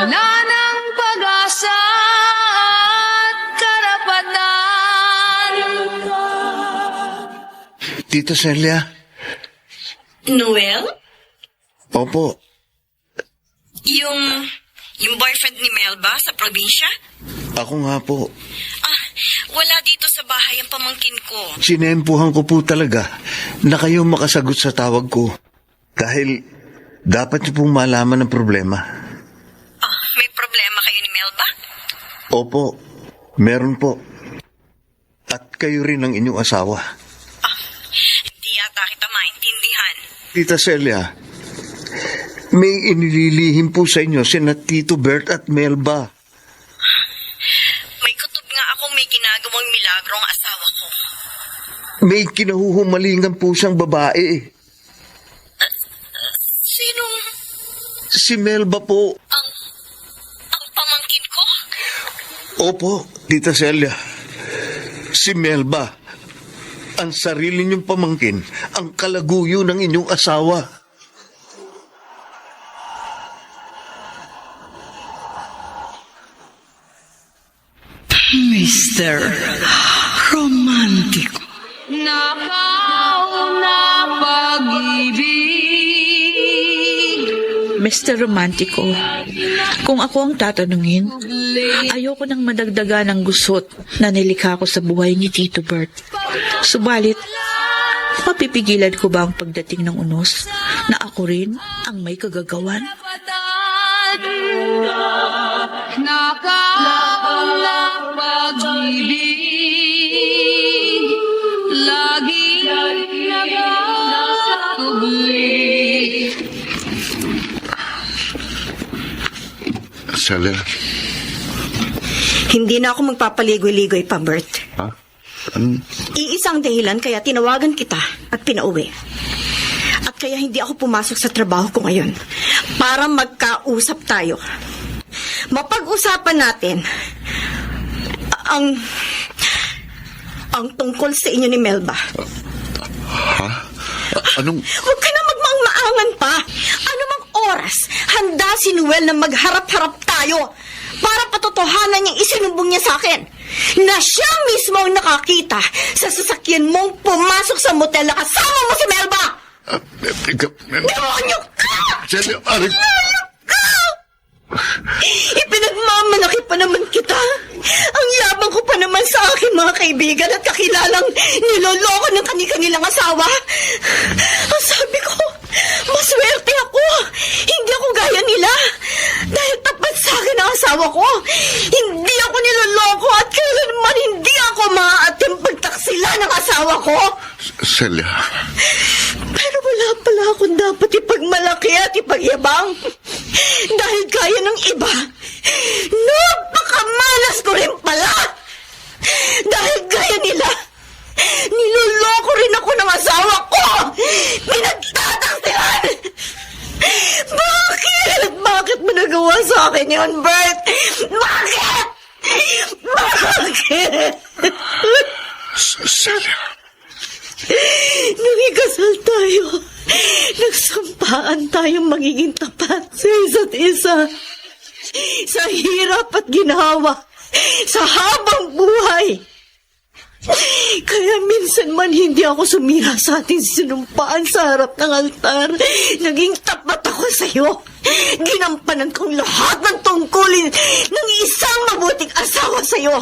wala nang pag-asa at karapatan. Tita Celia? Noel? Opo. Yung boyfriend ni Melba sa probinsya? Ako nga po. Wala dito sa bahay ang pamangkin ko. Sinempuhan ko po talaga na kayo makasagot sa tawag ko. Dahil dapat niyo pong malaman ang problema. May problema kayo ni Melba? Opo, meron po. At kayo rin ang inyong asawa. Hindi yata kita maintindihan. Tita Celia, may inililihim po sa inyo sina Tito Bert at Melba. May kutob nga akong may ginagawang milagro ang asawa ko. May kinahuhumalingan po siyang babae. Sinong Si Melba po. ang pamangkin ko? Opo, Tita Celia. Si Melba. Ang sarili niyong pamangkin, ang kalaguyo ng inyong asawa. Mr. Romantico. Nakaw na pag-ibig, Mr. Romantico, kung ako ang tatanungin, ayoko nang madagdaga ng gusot na nilikha ko sa buhay ni Tito Bert. Subalit, mapipigilan ko ba ang pagdating ng unos na ako rin ang may kagagawan? nakaw na pag-ibig, laging nakakubling. Celia. Hindi na ako magpapaligoy-ligoy pa, Bert. Ha? Iisang dahilan kaya tinawagan kita at pinauwi. At kaya hindi ako pumasok sa trabaho ko ngayon para magkausap tayo. Mapag-usapan natin ang tungkol sa inyo ni Melba. Ha? Anong... Huwag ka na magmaang-maangan pa. Anumang oras, handa si Noel na magharap-harap tayo para patotohanan niyang isinumbong niya sa akin na siya mismo ang nakakita sa sasakyan mong pumasok sa motel na kasama mo si Melba. Demonyo ka! Celia, aring... Ipinagmamalaki pa naman kita. Ang yabang ko pa naman sa aking mga kaibigan at kakilalang niloloko ng kani-kanilang asawa. Ang sabi ko, maswerte ako. Hindi ako gaya nila. Dahil tapat sa akin ang asawa ko. Hindi ako niloloko at kailanman hindi ako maaatim pagtaksila ng asawa ko. Celia. Pero wala pala akong dapat ipagmalaki at ipagyabang. Dahil gaya ng iba, napakamalas ko rin pala. Dahil gaya nila, niloloko rin ako ng asawa ko. Pinagtataksilan. Bakit mo nagawa sa akin yun, Bert? Bakit? Celia. Nung ikasal tayo, nagsampaan tayong magiging tapat sa isa't isa. Sa hirap at ginhawa, sa habang buhay. Kaya minsan man hindi ako sumira sa ating sinumpaan sa harap ng altar. Naging tapat ako sa iyo. Ginampanan kong lahat ng tungkulin ng isang mabuting asawa sa iyo.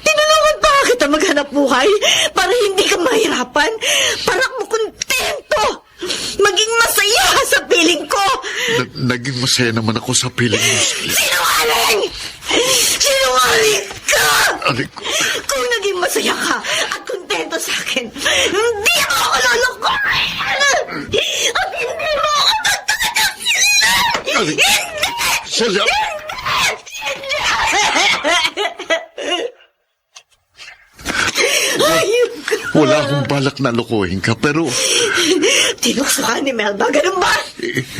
Tinulungan pa kita maghanap buhay para hindi ka mahirapan. Para mo kontento. Maging masaya sa piling ko. Naging masaya naman ako sa piling mo. Sinungaling! Sinungaling ka! Aling ko. Kung naging masaya ka at kontento to sa akin. Hindi mo ako lulukuhin! At hindi mo ako Ali, Celia! Ayun ka! Wala akong balak na lokohin ka, pero Tinukso ka ni Melba, ganun ba?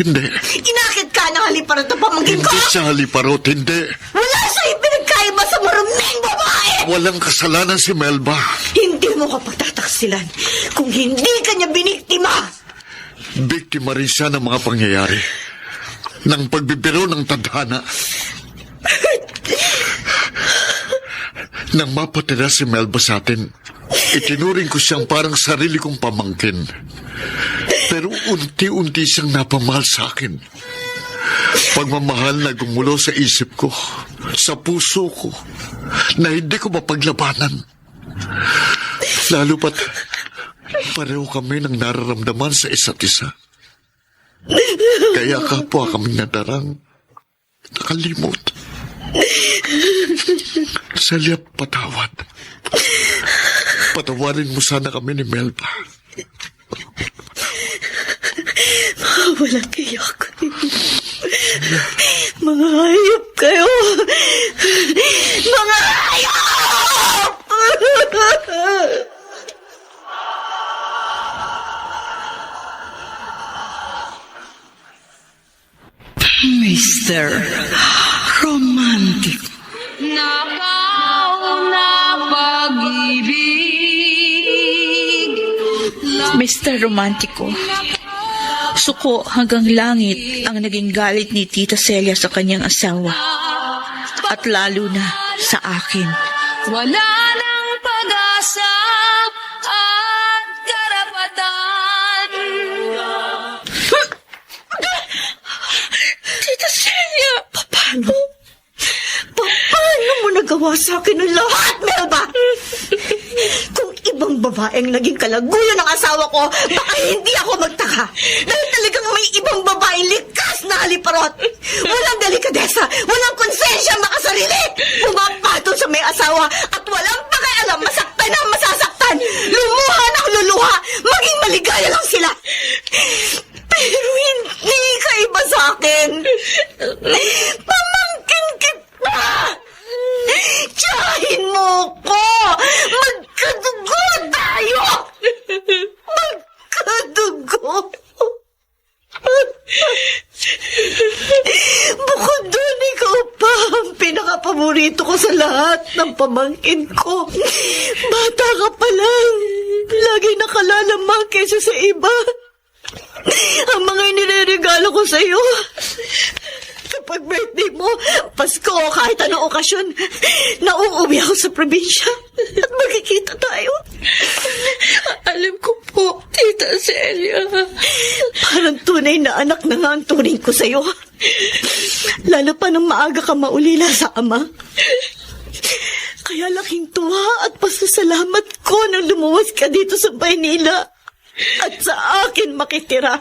hindi. Inakit ka ng haliparot na pamangkin ko! Hindi sa haliparot, hindi. Wala siya ipinagkaiba sa maruming babae! Walang kasalanan si Melba. Hindi mo ka pagtataksilan kung hindi ka niya biniktima! Biktima rin siya ng mga pangyayari. Ng pagbibiro ng tadhana. Nang mapatira si Melba sa atin, itinuring ko siyang parang sarili kong pamangkin. Pero unti-unti siyang napamahal sa akin. Pagmamahal na gumulo sa isip ko, sa puso ko, na hindi ko mapaglabanan. Lalo pat pareho kami ng nararamdaman sa isa't isa. Kaya kapwa kaming nadarang nakalimot. Celia, patawad. Patawarin mo sana kami ni Melba. Walang kayak. Mga hayop kayo! Mga hayop! Mr. Romantic. nakauna pag-ibig. Mr. Romantico, suko hanggang langit ang naging galit ni Tita Celia sa kanyang asawa. At lalo na sa akin. Wala nang pag-asa at karapatan. Tita Celia! Paano mo nagawa sa akin ang lahat, Melba? Kung ibang babaeng naging kalaguyo ng asawa ko, baka hindi ako magtaka. Dahil talagang may ibang babaeng likas na haliparot. Walang delikadesa, walang konsensya makasarili. Pumapatol sa may asawa at walang pakialam, masaktan ang masasaktan. Lumuha ng luluha, maging maligaya lang sila. Pero hindi ka iba sa akin. Pamangkin kita! Tiyahin mo ko! Magkadugo tayo! Magkadugo! Bukod doon, ikaw pa ang pinakapaborito ko sa lahat ng pamangkin ko. Bata ka pa lang. Lagi nakalalamang kesa sa iba. Ang mga iniregalo ko sa'yo. Kapag birthday mo, Pasko o kahit anong okasyon, nauuwi ako sa probinsya at magkikita tayo. Alam ko po, Tita Celia. Parang tunay na anak na nga ang turing ko sa'yo. Lalo pa nang maaga ka maulila sa ama. Kaya laking tuwa at pasasalamat ko nang lumuwas ka dito sa Maynila at sa akin makitira.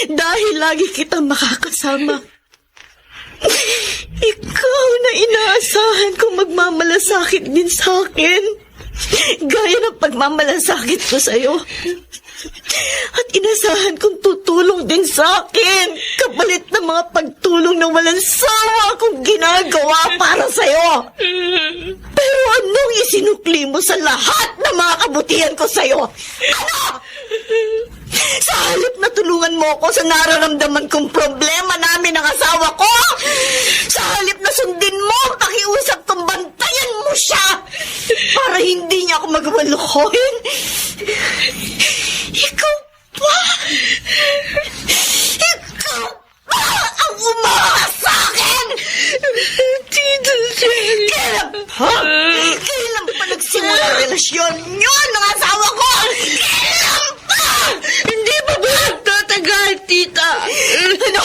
Dahil lagi kitang makakasama. Ikaw na inaasahan kong magmamalasakit din sa akin. Gaya ng pagmamalasakit ko sa'yo. At inasahan kong tutulong din sa akin. Kapalit ng mga pagtulong na walang sawa kong ginagawa para sa'yo. Pero anong isinukli mo sa lahat ng mga kabutihan ko sa'yo? Ano? Sa halip na tulungan mo ako sa nararamdaman kong problema namin ng asawa ko, sa halip na sundin mo ang pakiusap kong bantayan mo siya para hindi niya ako magwalukohin, ikaw pa ang umakas sa akin! Tita Celia. Kailan pa nagsimula ang relasyon niyo ng asawa ko? Kailan pa? Hindi pa ba nagtatagal, Tita? Ano?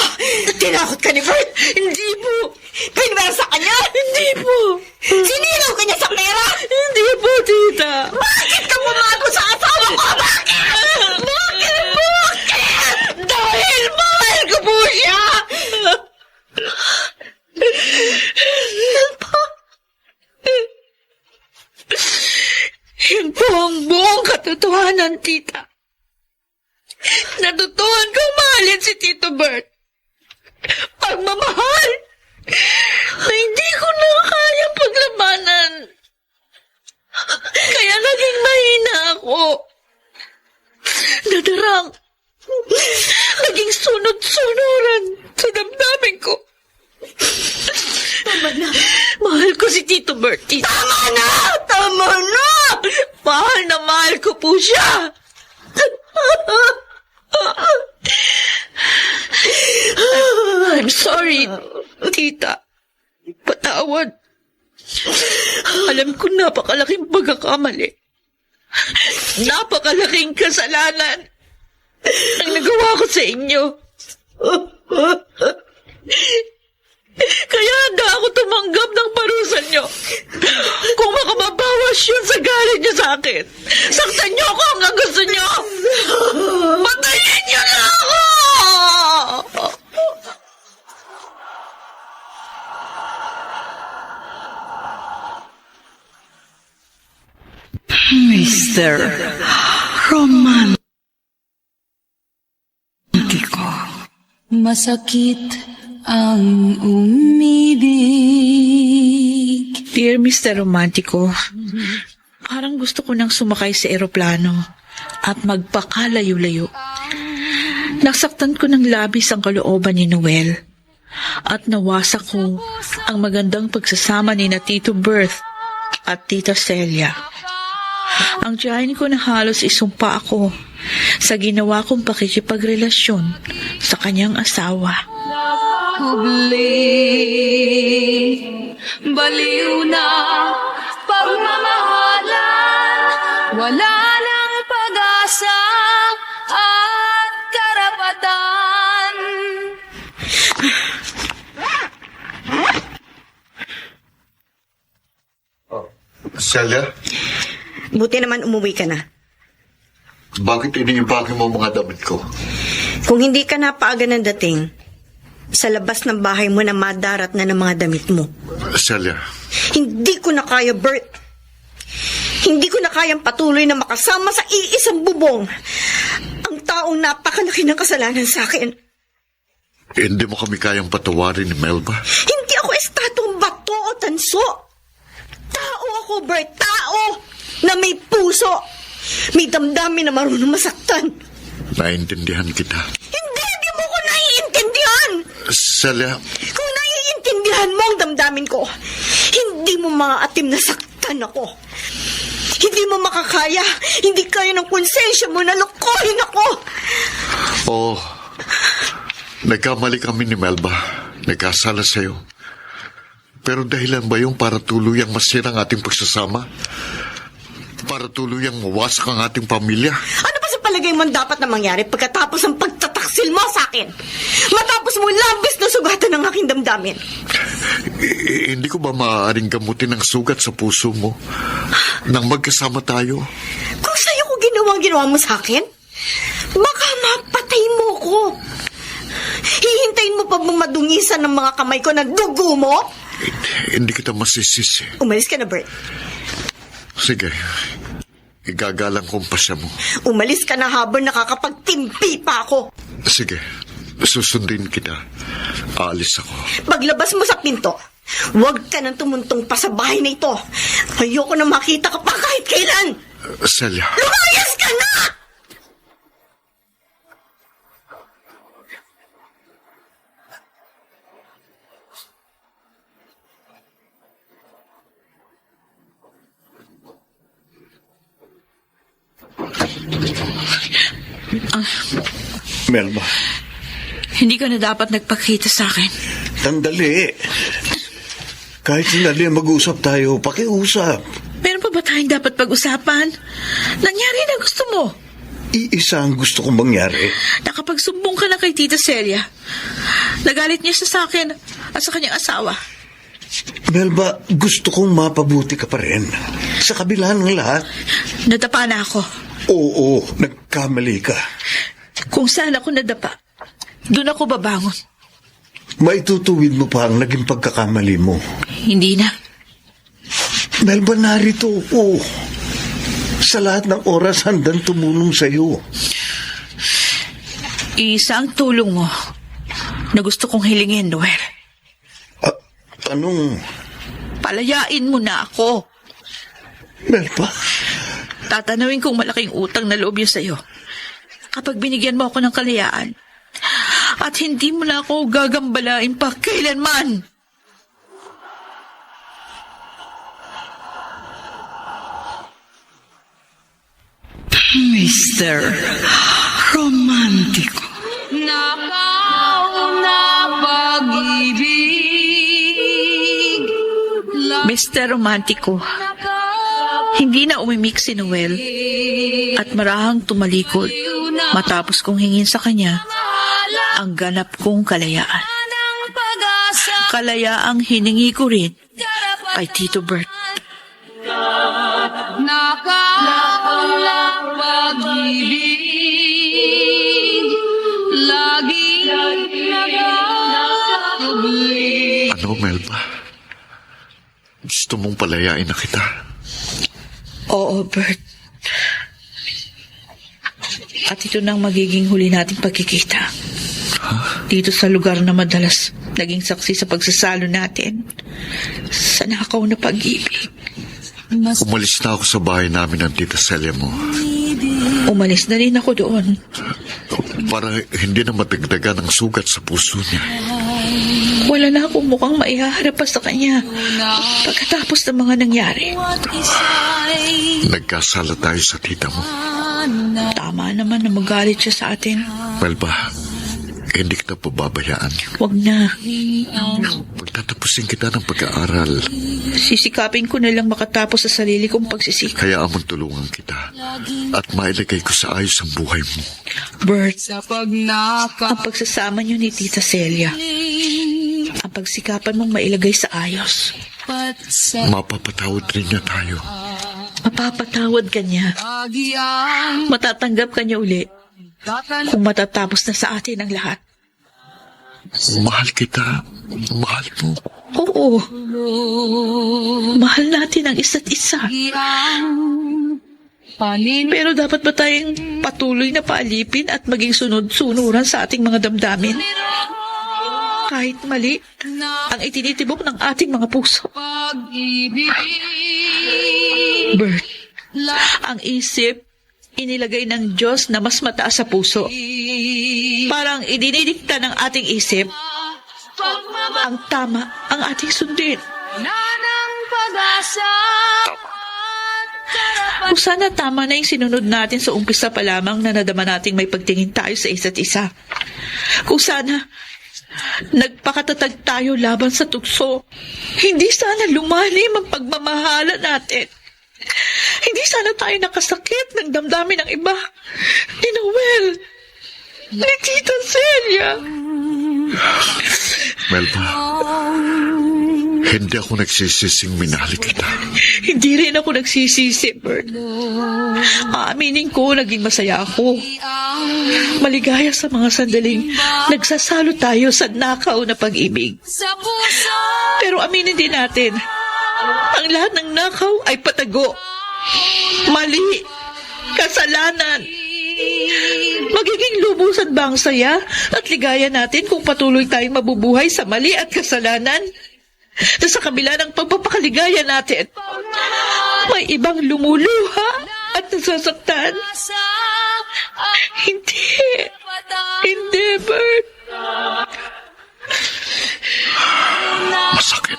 Tinakot ka ni Bert? Hindi po. Pinwera sa kanya? Hindi po. Sinilaw ka niya sa pera? Hindi po, Tita. Bakit ka pumato sa asawa ko? Bakit? Bakit? Dahil mahal ko po siya. Yun po ang katotohanan, tita. Natutuhan kong mahalin si Tito Bert. Pagmamahal na hindi ko na kayang paglabanan. Kaya naging mahina ako. Nadarang. Naging sunod-sunuran sa damdamin ko. Tama na. Mahal ko si Tito Bert. Tama na! Tama na! Mahal na mahal ko po siya. I'm sorry, tita. Patawad. Alam ko napakalaking pagkakamali. Napakalaking kasalanan ang nagawa ko sa inyo. Kaya handa ako tumanggap ng parusa nyo. Kung makababawas yun sa galit nyo sa akin, saktan nyo ako hanggang gusto nyo. Patayin nyo na ako! Mr. Romantiko. Masakit ang umibig. Dear Mr. Romantico, parang gusto ko nang sumakay sa eroplano at magpakalayo-layo. Nasaktan ko ng labis ang kalooban ni Noel at nawasak ko ang magandang pagsasama ni na Tito Bert at Tita Celia. Ang tiyahin ko na halos isumpa ako sa ginawa kong pakikipagrelasyon sa kanyang asawa. Kubling, baliw na pagmamahalan, wala nang pag-asa at karapatan. Celia, Buti naman umuwi ka na. bakit iniibagin mo ang mga damit ko? Kung hindi ka na paaga ng dating, sa labas ng bahay mo na madarat na ng mga damit mo. Celia, Hindi ko na kaya, Bert. Hindi ko na kayang patuloy na makasama sa iisang bubong ang taong napakalaki ng kasalanan sa akin. hindi mo kami kayang patawarin ni Melba. Hindi ako estatong bato o tanso. Tao ako, Bert. Tao na may puso. May damdamin na marunong masaktan. Naintindihan kita. Hindi mo ko naiintindihan. Celia, Kung naiintindihan mo ang damdamin ko, hindi mo maaatim na saktan ako. Hindi mo makakaya, hindi kaya ng konsensya mo na lukohin ako. oo, nagkamali kami ni Melba. Nagkasala sa'yo. Pero dahilan ba yung para tuluyang masira ang ating pagsasama? Para tuluyang mawasak ang ating pamilya? Ano ba sa palagay mo dapat na mangyari pagkatapos ng pagtataksil mo sa akin? Matapos mo labis na sugatan ng aking damdamin. Hindi ko ba maaaring gamutin ang sugat sa puso mo nang magkasama tayo? Kung sa'yo ko ginawa mo sa akin, baka mapatay mo ko. Hihintayin mo pa bang madungisan ng mga kamay ko na dugo mo? Hindi kita masisisi. Umalis ka na, Bert. Sige, igagalang kong pasya mo. Umalis ka na habang nakakapagtimpi pa ako. Sige, susundin kita. Aalis ako. Paglabas mo sa pinto, huwag ka nang tumuntong pa sa bahay na ito. Ayoko na makita ka pa kahit kailan. Celia, Lumayas ka na! Melba, Hindi ka na dapat nagpakita sa akin. tandali. Kahit sandali mag-usap tayo, pakiusap. Meron pa ba tayong dapat pag-usapan? Nangyari na gusto mo. Iisa ang gusto kong mangyari. Nakapagsumbong ka na kay Tita Celia. Nagalit niya sa akin at sa kanyang asawa. Melba, gusto kong mapabuti ka pa rin. Sa kabila ng lahat. Nadapa na ako. Oo, nagkamali ka. Kung saan ako nadapa, doon ako babangon. Maitutuwid mo pa ang naging pagkakamali mo. Hindi na. Melba, narito ako. Sa lahat ng oras, handang tumulong sa iyo. Isa ang tulong mo na gusto kong hilingin, Noel. Anong... Palayain mo na ako. Melba? Tatanawin kong malaking utang na loob yun sa'yo. Kapag binigyan mo ako ng kalayaan, at hindi mo na ako gagambalain pa kailanman. Mr. Romántico. Nakauna pag-ibig. Mr. Romantico, hindi na umimik si Noel at marahang tumalikod matapos kong hingin sa kanya ang ganap kong kalayaan. Kalayaang hiningi ko rin kay Tito Bert. Nakauna pag-ibig. Laging nakakabli. Ano, Melba? Gusto mong palayain na kita? Oo, Bert. At ito nang magiging huli nating pagkikita. Dito sa lugar na madalas naging saksi sa pagsasalo natin sa nakaw na pag-ibig. Umalis na ako sa bahay namin ng tita Celia mo. Umalis na rin ako doon. Para hindi na matagdagan ang sugat sa puso niya. Wala na akong mukhang maihaharap pa sa kanya pagkatapos ng mga nangyari. Nagkasala tayo sa tita mo. Tama naman na magalit siya sa atin. Melba, hindi kita pababayaan. Wag na. Pagtatapusin kita ng pag-aaral, Sisikapin ko na lang makatapos sa sarili kong pagsisikap. kaya amang tulungan kita at mailagay ko sa ayos ang buhay mo. Bert, Sa pagnaka. ang pagsasama niyo ni Tita Celia, ang pagsikapan mong mailagay sa ayos. Sa Mapapatawad rin niya tayo. Mapapatawad ka niya. agiang Matatanggap ka niya uli kung matatapos na sa atin ang lahat. Mahal kita. Mahal mo. Oo, mahal natin ang isa't isa. panin. Pero dapat ba tayong patuloy na paalipin at maging sunod-sunuran sa ating mga damdamin? Kahit mali ang itinitibok ng ating mga puso. Pag-ibig. Bert, ang isip inilagay ng Diyos na mas mataas sa puso. Parang idinidikta ng ating isip, ang tama ang ating sundin. Nanang pag-asa. Kung sana tama na yung sinunod natin sa umpisa pa lamang na nadama nating may pagtingin tayo sa isa't isa. Kung sana nagpakatatag tayo laban sa tukso. Hindi sana lumalim ang pagmamahala natin. Hindi sana tayo nakasakit ng damdamin ng iba. Ni Noel, ni Tita Celia. Melba, hindi ako nagsisising minahal kita. Hindi rin ako nagsisisi, Bert. Aaminin ko, naging masaya ako. Maligaya sa mga sandaling nagsasalo tayo sa nakaw na pag-ibig. Sa puso. Pero aminin din natin, ang lahat ng nakaw ay patago. Mali, kasalanan. Magiging lubusan ba ang saya at ligaya natin kung patuloy tayong mabubuhay sa mali at kasalanan? Na sa kabila ng pagpapakaligaya natin, may ibang lumuluha at nasasaktan. Hindi. Hindi, Bert. Masakit.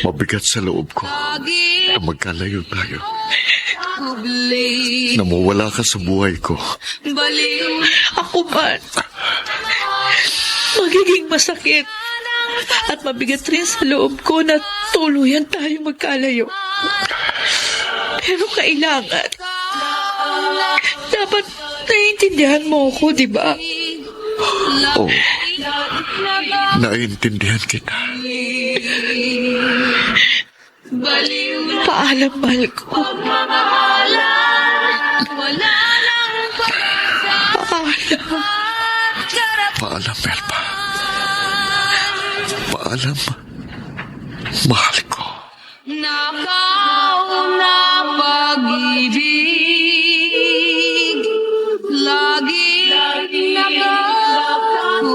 Mabigat sa loob ko na magkalayo tayo. Namawala ka sa buhay ko. Ako man. Magiging masakit at mabigat rin sa loob ko na tuluyan tayo magkalayo. Pero kailangan. Dapat naiintindihan mo ako, di ba? Oo. Naiintindihan kita. Paalam, mahal ko. Paalam, Melba. Paalam. Mahal ko. Nakauna pag-ibig, lagi nakakubli.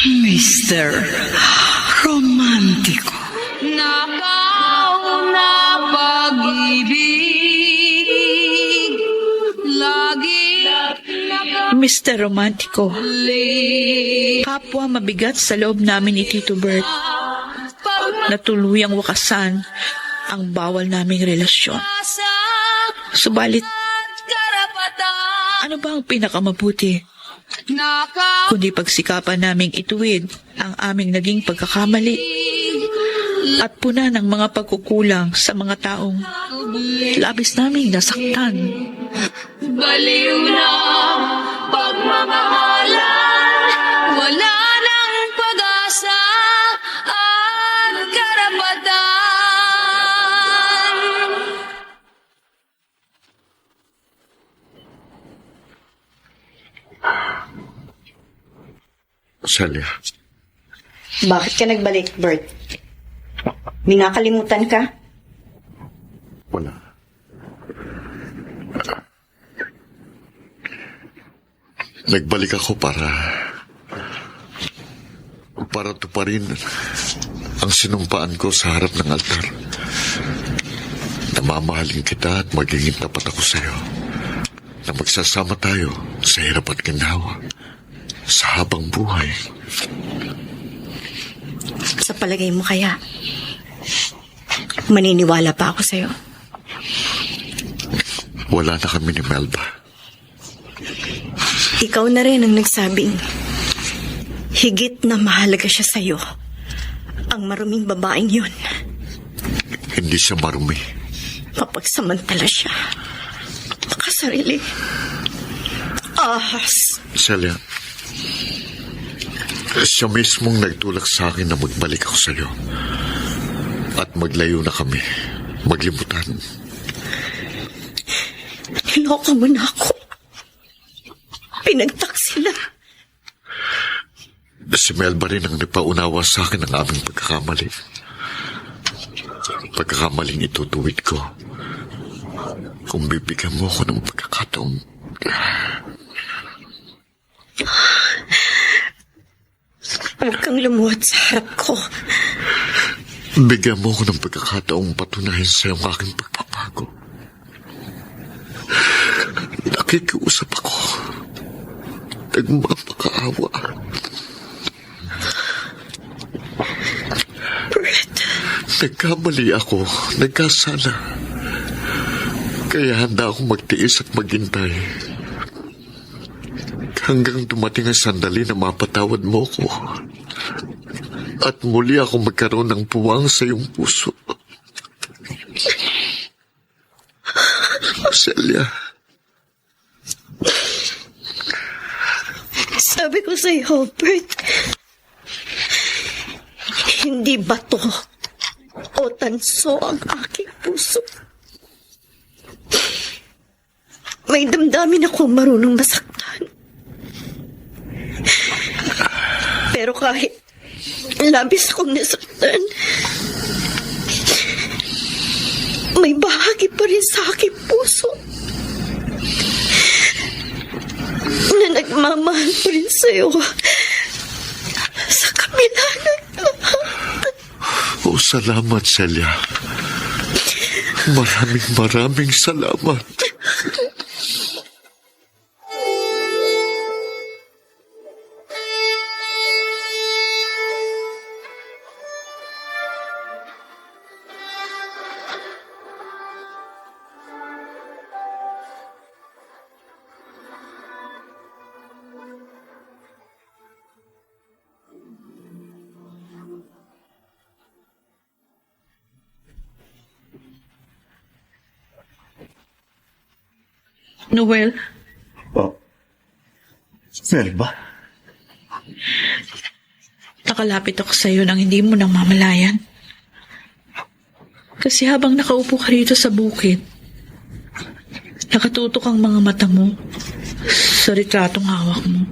Mr. Romántico. Nakauna pag-ibig, lagi Mr. Romantico, nakakubli. kapwa mabigat sa loob namin ni Tito Bert na tuluyang wakasan ang bawal naming relasyon. Pag-asa Subalit, at karapatan, ano ba ang pinakamabuti kundi pagsikapan naming ituwid ang aming naging pagkakamali at puna ng mga pagkukulang sa mga taong labis naming nasaktan. baliw na pagmamahalan, wala nang pag-asa at karapatan. Celia, Bakit ka nagbalik, Bert? May nakalimutan ka? wala. Nagbalik ako para tuparin ang sinumpaan ko sa harap ng altar. Namamahalin kita at magiging tapat ako sa iyo. Na magsasama tayo sa hirap at ginhawa sa habang buhay. Sa palagay mo kaya, maniniwala pa ako sa'yo. Wala na kami ni Melba. Ikaw na rin ang nagsabing higit na mahalaga siya sa'yo. Ang maruming babaeng yun. Hindi siya marumi. Mapagsamantala siya. Makasarili. Ahas. Celia, siya mismong nagtulak sa akin na magbalik ako sa iyo. At maglayo na kami. Maglimutan. Niloko mo na ako. Pinagtaksila. Si Melba rin ang nagpaunawa sa akin ng aming pagkakamali. Pagkakamaling itutuwid ko. Kung bibigyan mo ako ng pagkakataon. Huwag kang lumuhad sa harap ko. Bigyan mo ako ng pagkakataong patunayan sa iyo ang aking pagpapago. Nakikiusap ako. Nagmapakaawa. Brett, Nagkamali ako. Nagkasala. Kaya handa akong magtiis at maghintay. Hanggang dumating ang sandali na mapatawad mo ko. At muli ako magkaroon ng puwang sa iyong puso. Celia, sabi ko sa'yo, Bert, hindi bato o tanso ang aking puso. May damdamin ako marunong masaktan. Pero kahit labis akong nasaktan, may bahagi pa rin sa aking puso na nagmamahal pa rin sa'yo sa kabila ng lahat. oh salamat Celia. Maraming salamat. Noel, Oh. Melba? nakalapit ako sa iyo nang hindi mo nang mamalayan. Kasi habang nakaupo ka rito sa bukid, nakatutok ang mga mata mo sa ritratong hawak mo.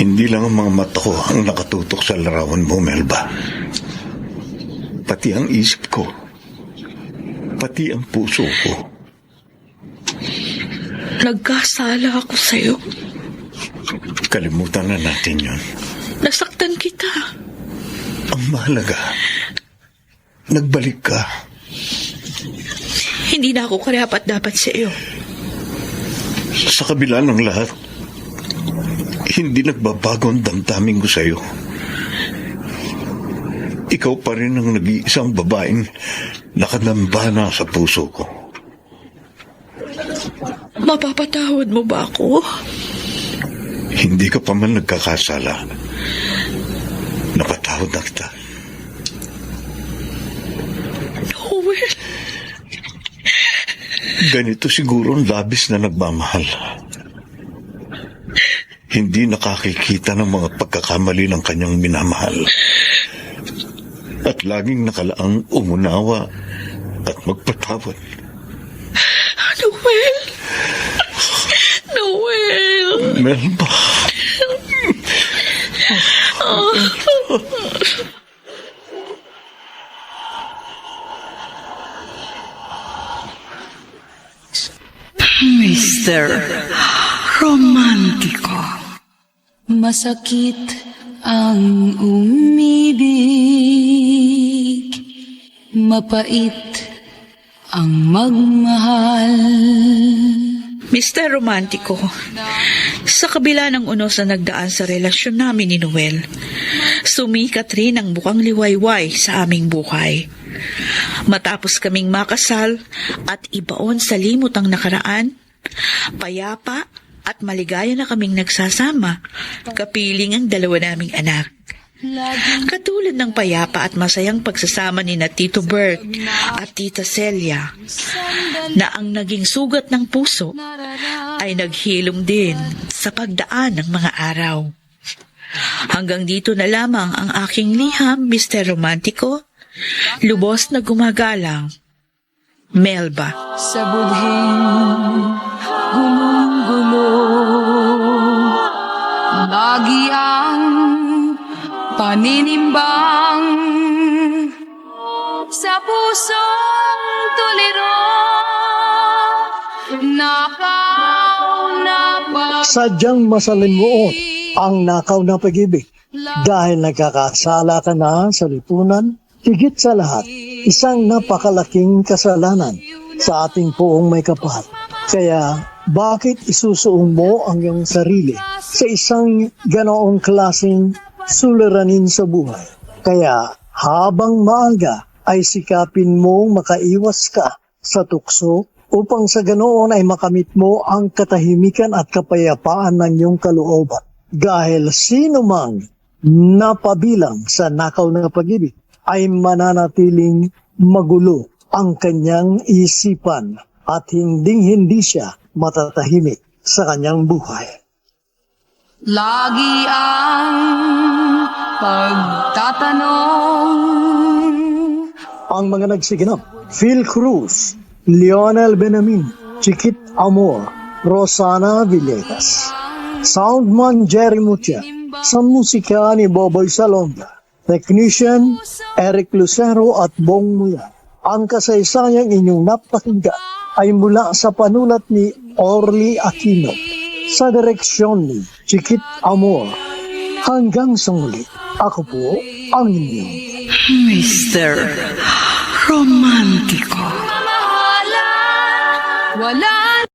Hindi lang ang mga mata ko ang nakatutok sa larawan mo, Melba. Pati ang isip ko. Pati ang puso ko. Nagkasala ako sa'yo. Kalimutan na natin yun. Nasaktan kita. Ang mahalaga, nagbalik ka. Hindi na ako karapat-dapat sa iyo. Sa kabila ng lahat, hindi nagbabago ang damdamin ko sa'yo. Ikaw pa rin ang nag-iisang babaeng nakadambana sa puso ko. Mapapatawad mo ba ako? Hindi ka pa man nagkakasala. Napatawad na kita. Noel. Ganito siguro ang labis na nagmamahal. Hindi nakakikita ng mga pagkakamali ng kanyang minamahal. At laging nakalaang umunawa at magpatawad. Noel. Noel. Melba. Mr. Romantiko. Masakit ang umibig, mapait ang magmahal. Mr. Romantiko, sa kabila ng unos na nagdaan sa relasyon namin ni Noel, sumikat rin ang bukang liwayway sa aming buhay. Matapos kaming makasal at ibaon sa limot ang nakaraan, payapa at maligaya na kaming nagsasama, kapiling ang dalawa naming anak. Katulad ng payapa at masayang pagsasama ni na Tito Bert at Tita Celia, na ang naging sugat ng puso ay naghilom din sa pagdaan ng mga araw. Hanggang dito na lamang ang aking liham, Mr. Romantiko. Lubos na gumagalang, Melba. Sa budhing gulong-gulo, lagi ang paninimbang sa pusong tuliro, nakaw na pag... Sadyang masalimuot ang nakaw na pag-ibig dahil nagkakasala ka na sa lipunan. Higit sa lahat, isang napakalaking kasalanan sa ating poong may kapal. Kaya, bakit isusuong mo ang iyong sarili sa isang ganoong klaseng suliranin sa buhay? Kaya, habang maaga, ay sikapin mong makaiwas ka sa tukso upang sa ganoon ay makamit mo ang katahimikan at kapayapaan ng iyong kalooban. Dahil sino mang napabilang sa nakaw na pag-ibig, ay mananatiling magulo ang kanyang isipan at hinding-hindi siya matatahimik sa kanyang buhay. Lagi ang pagtatanong. Ang mga nagsiganap, Phil Cruz, Lionel Benamin, Chiquit Amor, Rosana Villegas, Soundman Jerry Mucha, sa musika ni Boboy Salonga, Technician Eric Lucero at Bong Muya. Ang kasaysayang inyong napakinggan ay mula sa panulat ni Orly Aquino, sa direksyon ni Chiquit Amor. Hanggang sa muli, ako po ang inyong Mr. Romantiko. Wala